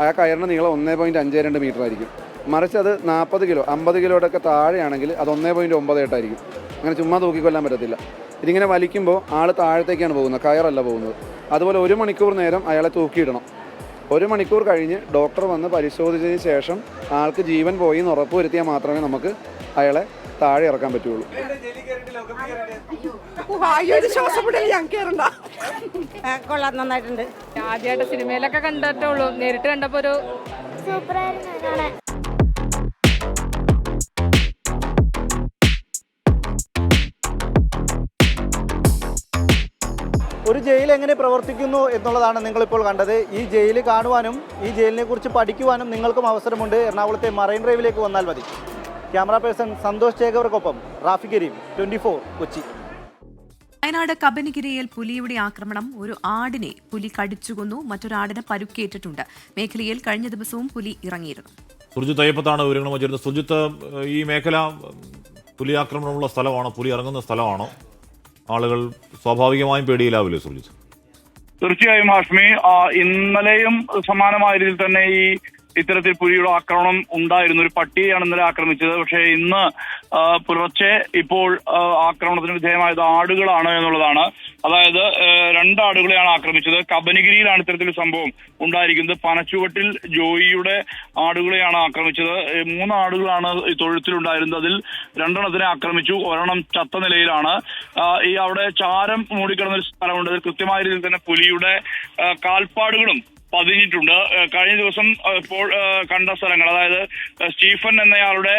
ആ കയറിൻ്റെ നീളം 1.52 മീറ്റർ ആയിരിക്കും. മറിച്ച് അത് 40 കിലോ 50 കിലോയുടെ ഒക്കെ താഴെയാണെങ്കിൽ അത് 1.98 ആയിരിക്കും. അങ്ങനെ ചുമ്മാ തൂക്കിക്കൊല്ലാൻ പറ്റത്തില്ല. ഇതിങ്ങനെ വലിക്കുമ്പോൾ ആൾ താഴത്തേക്കാണ് പോകുന്നത്, കയറല്ല പോകുന്നത്. അതുപോലെ 1 മണിക്കൂർ നേരം അയാളെ തൂക്കിയിടണം. 1 മണിക്കൂർ കഴിഞ്ഞ് ഡോക്ടർ വന്ന് പരിശോധിച്ചതിന് ശേഷം ആൾക്ക് ജീവൻ പോയി എന്ന് ഉറപ്പ് വരുത്തിയാൽ മാത്രമേ നമുക്ക് അയാളെ താഴെ ഇറക്കാൻ പറ്റുള്ളൂ.
കൊള്ളാം, നന്നായിട്ടുണ്ട്. ആദ്യമായിട്ട് സിനിമയിലൊക്കെ കണ്ടിട്ടേ ഉള്ളൂ, നേരിട്ട് കണ്ടപ്പോൾ ഒരു സൂപ്പറായിരുന്നു.
ഒരു ജയിൽ എങ്ങനെ പ്രവർത്തിക്കുന്നു എന്നുള്ളതാണ് നിങ്ങളിപ്പോൾ കണ്ടത്. ഈ ജയിൽ കാണുവാനും ഈ ജയിലിനെ കുറിച്ച് പഠിക്കുവാനും നിങ്ങൾക്കും അവസരമുണ്ട്. എറണാകുളത്തെ മറൈൻ ഡ്രൈവിലേക്ക് വന്നാൽ മതി. ക്യാമറ പേഴ്സൺ സന്തോഷ് ചേകവർക്കൊപ്പം റാഫി കരീം, 24 കൊച്ചി.
വയനാട് കബനിഗിരിയിൽ പുലിയുടെ ആക്രമണം. ഒരു ആടിനെ പുലി കടിച്ചുകൊന്നു, മറ്റൊരാടിന് പരുക്കേറ്റിട്ടുണ്ട്. മേഖലയിൽ കഴിഞ്ഞ ദിവസവും പുലി ഇറങ്ങിയിരുന്നു.
സുർജിത്ത് അയ്യപ്പത്താണ് വിവരങ്ങളുമായി ചേരുന്നത്. സുർജിത്ത്, ഈ മേഖല പുലി ആക്രമണമുള്ള സ്ഥലമാണോ, പുലി ഇറങ്ങുന്ന സ്ഥലമാണോ? ആളുകൾ സ്വാഭാവികമായും പേടിയിലാവില്ലേ സുർജിത്ത്?
തീർച്ചയായും ഹാഷ്മി, ഇന്നലെയും സമാനമായ രീതിയിൽ തന്നെ ഇത്തരത്തിൽ പുലിയുടെ ആക്രമണം ഉണ്ടായിരുന്നു. ഒരു പട്ടിയെയാണ് ഇന്നലെ ആക്രമിച്ചത്. പക്ഷേ ഇന്ന് പുലർച്ചെ ഇപ്പോൾ ആക്രമണത്തിന് വിധേയമായത് ആടുകളാണ് എന്നുള്ളതാണ്. അതായത് 2 ആടുകളെയാണ് ആക്രമിച്ചത്. കബനിഗിരിയിലാണ് ഇത്തരത്തിലൊരു സംഭവം ഉണ്ടായിരിക്കുന്നത്. പനച്ചുവട്ടിൽ ജോയിയുടെ ആടുകളെയാണ് ആക്രമിച്ചത്. 3 ആടുകളാണ് ഈ തൊഴുത്തിലുണ്ടായിരുന്നത്. അതിൽ 2 എണ്ണത്തിനെ ആക്രമിച്ചു. ഒരെണ്ണം ചത്ത നിലയിലാണ്. അവിടെ ചാരം മൂടിക്കിടന്നൊരു സ്ഥലമുണ്ട്. അതിൽ കൃത്യമായ രീതിയിൽ തന്നെ പുലിയുടെ കാൽപ്പാടുകളും പതിഞ്ഞിട്ടുണ്ട്. കഴിഞ്ഞ ദിവസം ഇപ്പോൾ കണ്ട സ്ഥലങ്ങൾ, അതായത് സ്റ്റീഫൻ എന്നയാളുടെ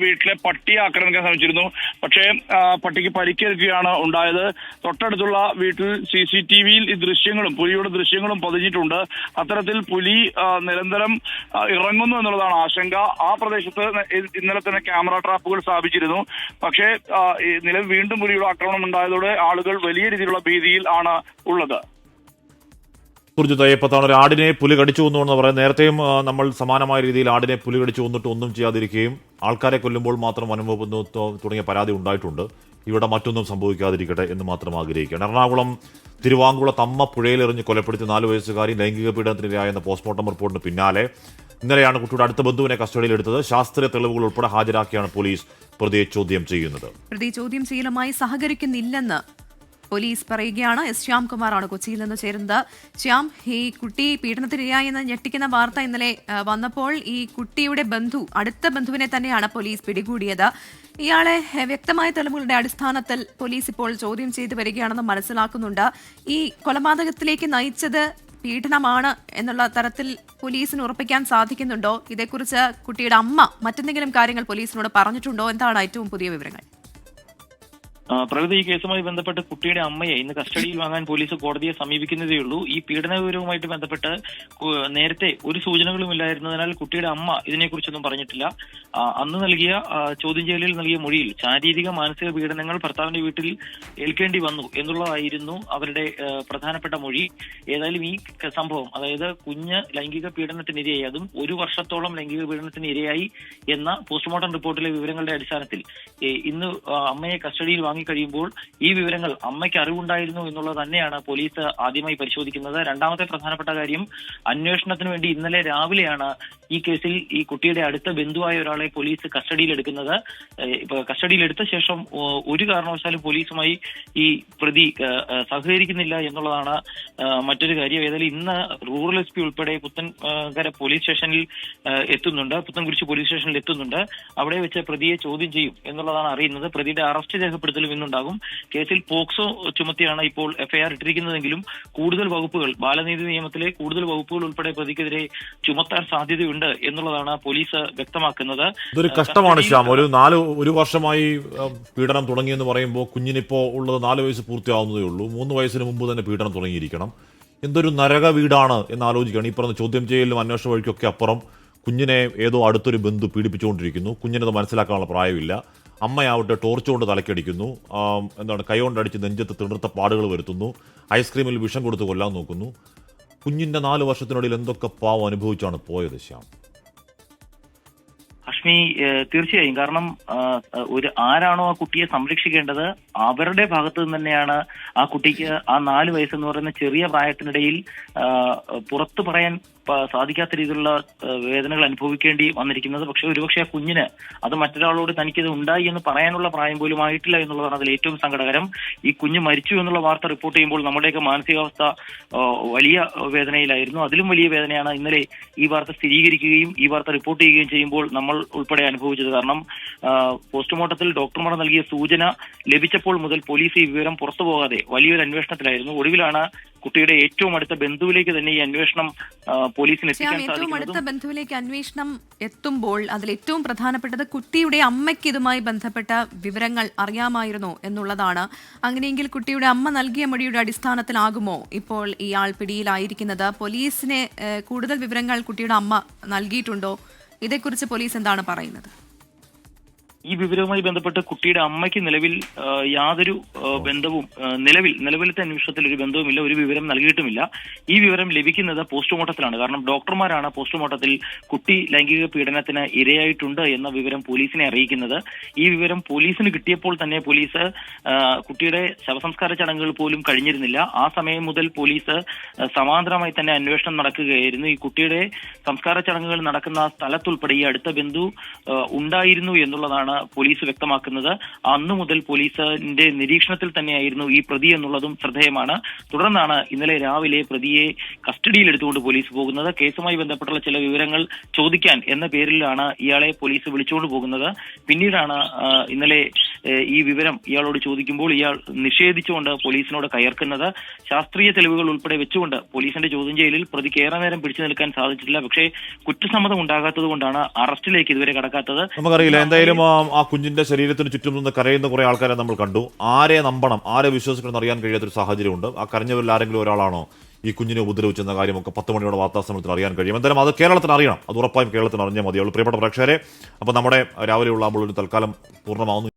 വീട്ടിലെ പട്ടിയെ ആക്രമിക്കാൻ ശ്രമിച്ചിരുന്നു. പക്ഷേ പട്ടിക്ക് പരിക്കേൽക്കുകയാണ് ഉണ്ടായത്. തൊട്ടടുത്തുള്ള വീട്ടിൽ CCTVയിൽ ഈ ദൃശ്യങ്ങളും പുലിയുടെ ദൃശ്യങ്ങളും പതിഞ്ഞിട്ടുണ്ട്. അത്തരത്തിൽ പുലി നിരന്തരം ഇറങ്ങുന്നു എന്നുള്ളതാണ് ആശങ്ക. ആ പ്രദേശത്ത് ഇന്നലെ തന്നെ ക്യാമറ ട്രാപ്പുകൾ സ്ഥാപിച്ചിരുന്നു. പക്ഷേ നിലവിൽ വീണ്ടും പുലിയുടെ ആക്രമണം ഉണ്ടായതോടെ ആളുകൾ വലിയ രീതിയിലുള്ള ഭീതിയിൽ ആണ് ഉള്ളത്.
സുർജിത്ത് അയ്യപ്പത്താണ്. ഒരു ആടിനെ പുലി കടിച്ചു കൊന്നു എന്ന് പറയുന്നത്. നേരത്തെയും നമ്മൾ സമാനമായ രീതിയിൽ ആടിനെ പുലി കടിച്ചു കൊന്നിട്ട് ഒന്നും ചെയ്യാതിരിക്കുകയും ആൾക്കാരെ കൊല്ലുമ്പോൾ മാത്രം അനുഭവപ്പെടുന്നു തുടങ്ങിയ പരാതി ഉണ്ടായിട്ടുണ്ട്. ഇവിടെ മറ്റൊന്നും സംഭവിക്കാതിരിക്കട്ടെ എന്ന് മാത്രം ആഗ്രഹിക്കുകയാണ്. എറണാകുളം തിരുവാങ്കുളത്ത് അമ്മ പുഴയിലെറിഞ്ഞ് കൊലപ്പെടുത്തി 4 വയസ്സുകാരി ലൈംഗിക പീഡനത്തിനിരയായെന്ന പോസ്റ്റ്മോർട്ടം റിപ്പോർട്ടിന് പിന്നാലെ ഇന്നലെയാണ് കുട്ടിയുടെ അടുത്ത ബന്ധുവിനെ കസ്റ്റഡിയിലെടുത്തത്. ശാസ്ത്രീയ തെളിവുകൾ ഉൾപ്പെടെ ഹാജരാക്കിയാണ് പോലീസ് പ്രതിയെ ചോദ്യം ചെയ്യുന്നത്.
പ്രതി ചോദ്യം ചെയ്യലുമായി സഹകരിക്കുന്നില്ലെന്ന് പോലീസ് പറയുകയാണ്. എസ് ശ്യാംകുമാറാണ് കൊച്ചിയിൽ നിന്ന് ചേരുന്നത്. ശ്യാം, ഈ കുട്ടി പീഡനത്തിനിരയായെന്ന് ഞെട്ടിക്കുന്ന വാർത്ത ഇന്നലെ വന്നപ്പോൾ ഈ കുട്ടിയുടെ അടുത്ത ബന്ധുവിനെ തന്നെയാണ് പോലീസ് പിടികൂടിയത്. ഇയാളെ വ്യക്തമായ തെളിവുകളുടെ അടിസ്ഥാനത്തിൽ പോലീസ് ഇപ്പോൾ ചോദ്യം ചെയ്തു വരികയാണെന്ന് മനസ്സിലാക്കുന്നുണ്ട്. ഈ കൊലപാതകത്തിലേക്ക് നയിച്ചത് പീഡനമാണ് എന്നുള്ള തരത്തിൽ പോലീസിന് ഉറപ്പിക്കാൻ സാധിക്കുന്നുണ്ടോ? ഇതേക്കുറിച്ച് കുട്ടിയുടെ അമ്മ മറ്റെന്തെങ്കിലും കാര്യങ്ങൾ പോലീസിനോട് പറഞ്ഞിട്ടുണ്ടോ? എന്താണ് ഏറ്റവും പുതിയ വിവരങ്ങൾ?
പ്രകൃതി, ഈ കേസുമായി ബന്ധപ്പെട്ട് കുട്ടിയുടെ അമ്മയെ ഇന്ന് കസ്റ്റഡിയിൽ വാങ്ങാൻ പോലീസ് കോടതിയെ സമീപിക്കുന്നതേയുള്ളൂ. ഈ പീഡന വിവരവുമായിട്ട് ബന്ധപ്പെട്ട് നേരത്തെ ഒരു സൂചനകളും ഇല്ലായിരുന്നതിനാൽ കുട്ടിയുടെ അമ്മ ഇതിനെക്കുറിച്ചൊന്നും പറഞ്ഞിട്ടില്ല. അന്ന് നൽകിയ ചോദ്യം ചെയ്യലിൽ നൽകിയ മൊഴിയിൽ ശാരീരിക മാനസിക പീഡനങ്ങൾ ഭർത്താവിന്റെ വീട്ടിൽ ഏൽക്കേണ്ടി വന്നു എന്നുള്ളതായിരുന്നു അവരുടെ പ്രധാനപ്പെട്ട മൊഴി. ഏതായാലും ഈ സംഭവം, അതായത് കുഞ്ഞ് ലൈംഗിക പീഡനത്തിനിരയായി, അതും 1 വർഷത്തോളം ലൈംഗിക പീഡനത്തിന് ഇരയായി എന്ന പോസ്റ്റ്മോർട്ടം റിപ്പോർട്ടിലെ വിവരങ്ങളുടെ അടിസ്ഥാനത്തിൽ ഇന്ന് അമ്മയെ കസ്റ്റഡിയിൽ കഴിയുമ്പോൾ ഈ വിവരങ്ങൾ അമ്മയ്ക്ക് അറിവുണ്ടായിരുന്നു എന്നുള്ളത് തന്നെയാണ് പോലീസ് ആദ്യമായി പരിശോധിക്കുന്നത്. രണ്ടാമത്തെ പ്രധാനപ്പെട്ട കാര്യം, അന്വേഷണത്തിന് വേണ്ടി ഇന്നലെ രാവിലെയാണ് ഈ കേസിൽ ഈ കുട്ടിയുടെ അടുത്ത ബന്ധുവായ ഒരാളെ പോലീസ് കസ്റ്റഡിയിലെടുക്കുന്നത്. കസ്റ്റഡിയിലെടുത്ത ശേഷം ഒരു കാരണവശാലും പോലീസുമായി ഈ പ്രതി സഹകരിക്കുന്നില്ല എന്നുള്ളതാണ് മറ്റൊരു കാര്യം. ഏതായാലും ഇന്ന് റൂറൽ SP ഉൾപ്പെടെ പുത്തൻകര പോലീസ് സ്റ്റേഷനിൽ എത്തുന്നുണ്ട്, പുത്തൻകുരിശ് പോലീസ് സ്റ്റേഷനിൽ എത്തുന്നുണ്ട്. അവിടെ വെച്ച് പ്രതിയെ ചോദ്യം ചെയ്യും എന്നുള്ളതാണ് അറിയുന്നത്. പ്രതിയുടെ അറസ്റ്റ് രേഖപ്പെടുത്തലും ഇന്നുണ്ടാകും. കേസിൽ പോക്സോ ചുമത്തിയാണ് ഇപ്പോൾ FIR ഇട്ടിരിക്കുന്നതെങ്കിലും കൂടുതൽ വകുപ്പുകൾ, ബാലനീതി നിയമത്തിലെ കൂടുതൽ വകുപ്പുകൾ ഉൾപ്പെടെ പ്രതിക്കെതിരെ ചുമത്താൻ സാധ്യതയുണ്ട് എന്നുള്ളതാണ് പോലീസ് വ്യക്തമാക്കുന്നത്.
ഇതൊരു കഷ്ടമാണ് ശ്യാം. ഒരു വർഷമായി പീഡനം തുടങ്ങിയെന്ന് പറയുമ്പോൾ കുഞ്ഞിനിപ്പോ ഉള്ളത് 4 വയസ്സ് പൂർത്തിയാവുന്നതേ ഉള്ളൂ. 3 വയസ്സിന് മുമ്പ് തന്നെ പീഡനം തുടങ്ങിയിരിക്കണം. എന്തൊരു നരക വീടാണ് എന്ന് ആലോചിക്കുകയാണ്. ഈ പറഞ്ഞ ചോദ്യം ചെയ്യലും അന്വേഷണ വഴിക്കൊക്കെ അപ്പുറം കുഞ്ഞിനെ ഏതോ അടുത്തൊരു ബന്ധു പീഡിപ്പിച്ചുകൊണ്ടിരിക്കുന്നു. കുഞ്ഞിനത് മനസ്സിലാക്കാനുള്ള പ്രായമില്ല. അമ്മയാവട്ടെ ടോർച്ച് കൊണ്ട് തലക്കടിക്കുന്നു, കൈകൊണ്ടടിച്ച് നെഞ്ചത്ത് തിണർത്ത പാടുകൾ വരുത്തുന്നു, ഐസ്ക്രീമിൽ വിഷം കൊടുത്ത് കൊല്ലാൻ നോക്കുന്നു. കുഞ്ഞിന്റെ 4 വർഷത്തിനിടയിൽ എന്തൊക്കെ പാവം അനുഭവിച്ചാണ് പോയത് ശ്യാം?
രശ്മി, തീർച്ചയായും. കാരണം ആരാണോ ആ കുട്ടിയെ സംരക്ഷിക്കേണ്ടത് അവരുടെ ഭാഗത്തു നിന്ന് തന്നെയാണ് ആ കുട്ടിക്ക് ആ 4 വയസ്സെന്ന് പറയുന്ന ചെറിയ പ്രായത്തിനിടയിൽ പുറത്തു പറയാൻ സാധിക്കാത്ത രീതിയിലുള്ള വേദനകൾ അനുഭവിക്കേണ്ടി വന്നിരിക്കുന്നത്. പക്ഷെ ഒരുപക്ഷെ ആ കുഞ്ഞിന് അത് മറ്റൊരാളോട് തനിക്കിത് ഉണ്ടായി എന്ന് പറയാനുള്ള പ്രായം പോലും ആയിട്ടില്ല എന്നുള്ളതാണ് അതിൽ ഏറ്റവും സങ്കടകരം. ഈ കുഞ്ഞ് മരിച്ചു എന്നുള്ള വാർത്ത റിപ്പോർട്ട് ചെയ്യുമ്പോൾ നമ്മുടെയൊക്കെ മാനസികാവസ്ഥ വലിയ വേദനയിലായിരുന്നു. അതിലും വലിയ വേദനയാണ് ഇന്നലെ ഈ വാർത്ത സ്ഥിരീകരിക്കുകയും ഈ വാർത്ത റിപ്പോർട്ട് ചെയ്യുകയും ചെയ്യുമ്പോൾ നമ്മൾ ഉൾപ്പെടെ അനുഭവിച്ചത്. കാരണം പോസ്റ്റ്മോർട്ടത്തിൽ ഡോക്ടർമാർ നൽകിയ സൂചന ലഭിച്ചപ്പോൾ മുതൽ പോലീസ് ഈ വിവരം പുറത്തു പോകാതെ വലിയൊരു അന്വേഷണത്തിലായിരുന്നു. ഒടുവിലാണ് കുട്ടിയുടെ ഏറ്റവും അടുത്ത ബന്ധുവിലേക്ക് തന്നെ ഈ അന്വേഷണം പോലീസിന് എത്തിക്കാൻ സാധിക്കും.
ഏറ്റവും അടുത്ത ബന്ധുവിലേക്ക് അന്വേഷണം എത്തുമ്പോൾ അതിൽ ഏറ്റവും പ്രധാനപ്പെട്ടത് കുട്ടിയുടെ അമ്മയ്ക്ക് ഇതുമായി ബന്ധപ്പെട്ട വിവരങ്ങൾ അറിയാമായിരുന്നോ എന്നുള്ളതാണ്. അങ്ങനെയെങ്കിൽ കുട്ടിയുടെ അമ്മ നൽകിയ മൊഴിയുടെ അടിസ്ഥാനത്തിലാകുമോ ഇപ്പോൾ ഇയാൾ പിടിയിലായിരിക്കുന്നത്? പോലീസിന് കൂടുതൽ വിവരങ്ങൾ കുട്ടിയുടെ അമ്മ നൽകിയിട്ടുണ്ടോ? ഇതേക്കുറിച്ച് പോലീസ് എന്താണ് പറയുന്നത്?
ഈ വിവരവുമായി ബന്ധപ്പെട്ട് കുട്ടിയുടെ അമ്മയ്ക്ക് നിലവിൽ യാതൊരു ബന്ധവും നിലവിലത്തെ അന്വേഷണത്തിൽ ഒരു ബന്ധവുമില്ല, ഒരു വിവരം നൽകിയിട്ടുമില്ല. ഈ വിവരം ലഭിക്കുന്നത് പോസ്റ്റ്മോർട്ടത്തിലാണ്. കാരണം ഡോക്ടർമാരാണ് പോസ്റ്റ്മോർട്ടത്തിൽ കുട്ടി ലൈംഗിക പീഡനത്തിന് ഇരയായിട്ടുണ്ട് എന്ന വിവരം പോലീസിനെ അറിയിക്കുന്നത്. ഈ വിവരം പോലീസിന് കിട്ടിയപ്പോൾ തന്നെ പോലീസ് കുട്ടിയുടെ ശവസംസ്കാര ചടങ്ങുകൾ പോലും കഴിഞ്ഞിരുന്നില്ല. ആ സമയം മുതൽ പോലീസ് സമാന്തരമായി തന്നെ അന്വേഷണം നടക്കുകയായിരുന്നു. ഈ കുട്ടിയുടെ സംസ്കാര ചടങ്ങുകൾ നടക്കുന്ന സ്ഥലത്തുൾപ്പെടെ ഈ അടുത്ത ബന്ധു ഉണ്ടായിരുന്നു എന്നുള്ളതാണ് പോലീസ് വ്യക്തമാക്കുന്നത്. അന്നു മുതൽ പോലീസിന്റെ നിരീക്ഷണത്തിൽ തന്നെയായിരുന്നു ഈ പ്രതി എന്നുള്ളതും ശ്രദ്ധേയമാണ്. തുടർന്നാണ് ഇന്നലെ രാവിലെ പ്രതിയെ കസ്റ്റഡിയിൽ എടുത്തുകൊണ്ട് പോലീസ് പോകുന്നത്. കേസുമായി ബന്ധപ്പെട്ടുള്ള ചില വിവരങ്ങൾ ചോദിക്കാൻ എന്ന പേരിലാണ് ഇയാളെ പോലീസ് വിളിച്ചുകൊണ്ട് പോകുന്നത്. പിന്നീടാണ് ഇന്നലെ ഈ വിവരം ഇയാളോട് ചോദിക്കുമ്പോൾ ഇയാൾ നിഷേധിച്ചുകൊണ്ട് പോലീസിനോട് കയർക്കുന്നത്. ശാസ്ത്രീയ തെളിവുകൾ ഉൾപ്പെടെ വെച്ചുകൊണ്ട് പോലീസിന്റെ ചോദ്യം ചെയ്യലിൽ പ്രതിക്ക് ഏറെ നേരം പിടിച്ചു നിൽക്കാൻ സാധിച്ചിട്ടില്ല. പക്ഷേ കുറ്റസമ്മതം ഉണ്ടാകാത്തത് കൊണ്ടാണ് അറസ്റ്റിലേക്ക് ഇതുവരെ കടക്കാത്തത്.
നമുക്കറിയില്ല, എന്തായാലും ആ കുഞ്ഞിന്റെ ശരീരത്തിന് ചുറ്റും നിന്ന് കരയുന്ന കുറെ ആൾക്കാരെ നമ്മൾ കണ്ടു. ആരെ നമ്പണം, ആരെ വിശ്വസിക്കണം അറിയാൻ കഴിയാത്തൊരു സാഹചര്യമുണ്ട്. ആ കരഞ്ഞവരിൽ ആരെങ്കിലും ഒരാളാണോ ഈ കുഞ്ഞിനെ ഉപദ്രവിച്ചെന്ന കാര്യമൊക്കെ 10 മണിയോടെ വാർത്താസമ്മേളനത്തിൽ അറിയാൻ കഴിയും. എന്തായാലും അത് കേരളത്തിന് അറിയണം, അത് ഉറപ്പായും കേരളത്തിന് അറിഞ്ഞാൽ മതിയുള്ളൂ. പ്രിയപ്പെട്ട പ്രേക്ഷകരെ, അപ്പോൾ നമ്മുടെ രാവിലെയുള്ള ആകുമ്പോൾ തൽക്കാലം പൂർണ്ണമാവുന്നു.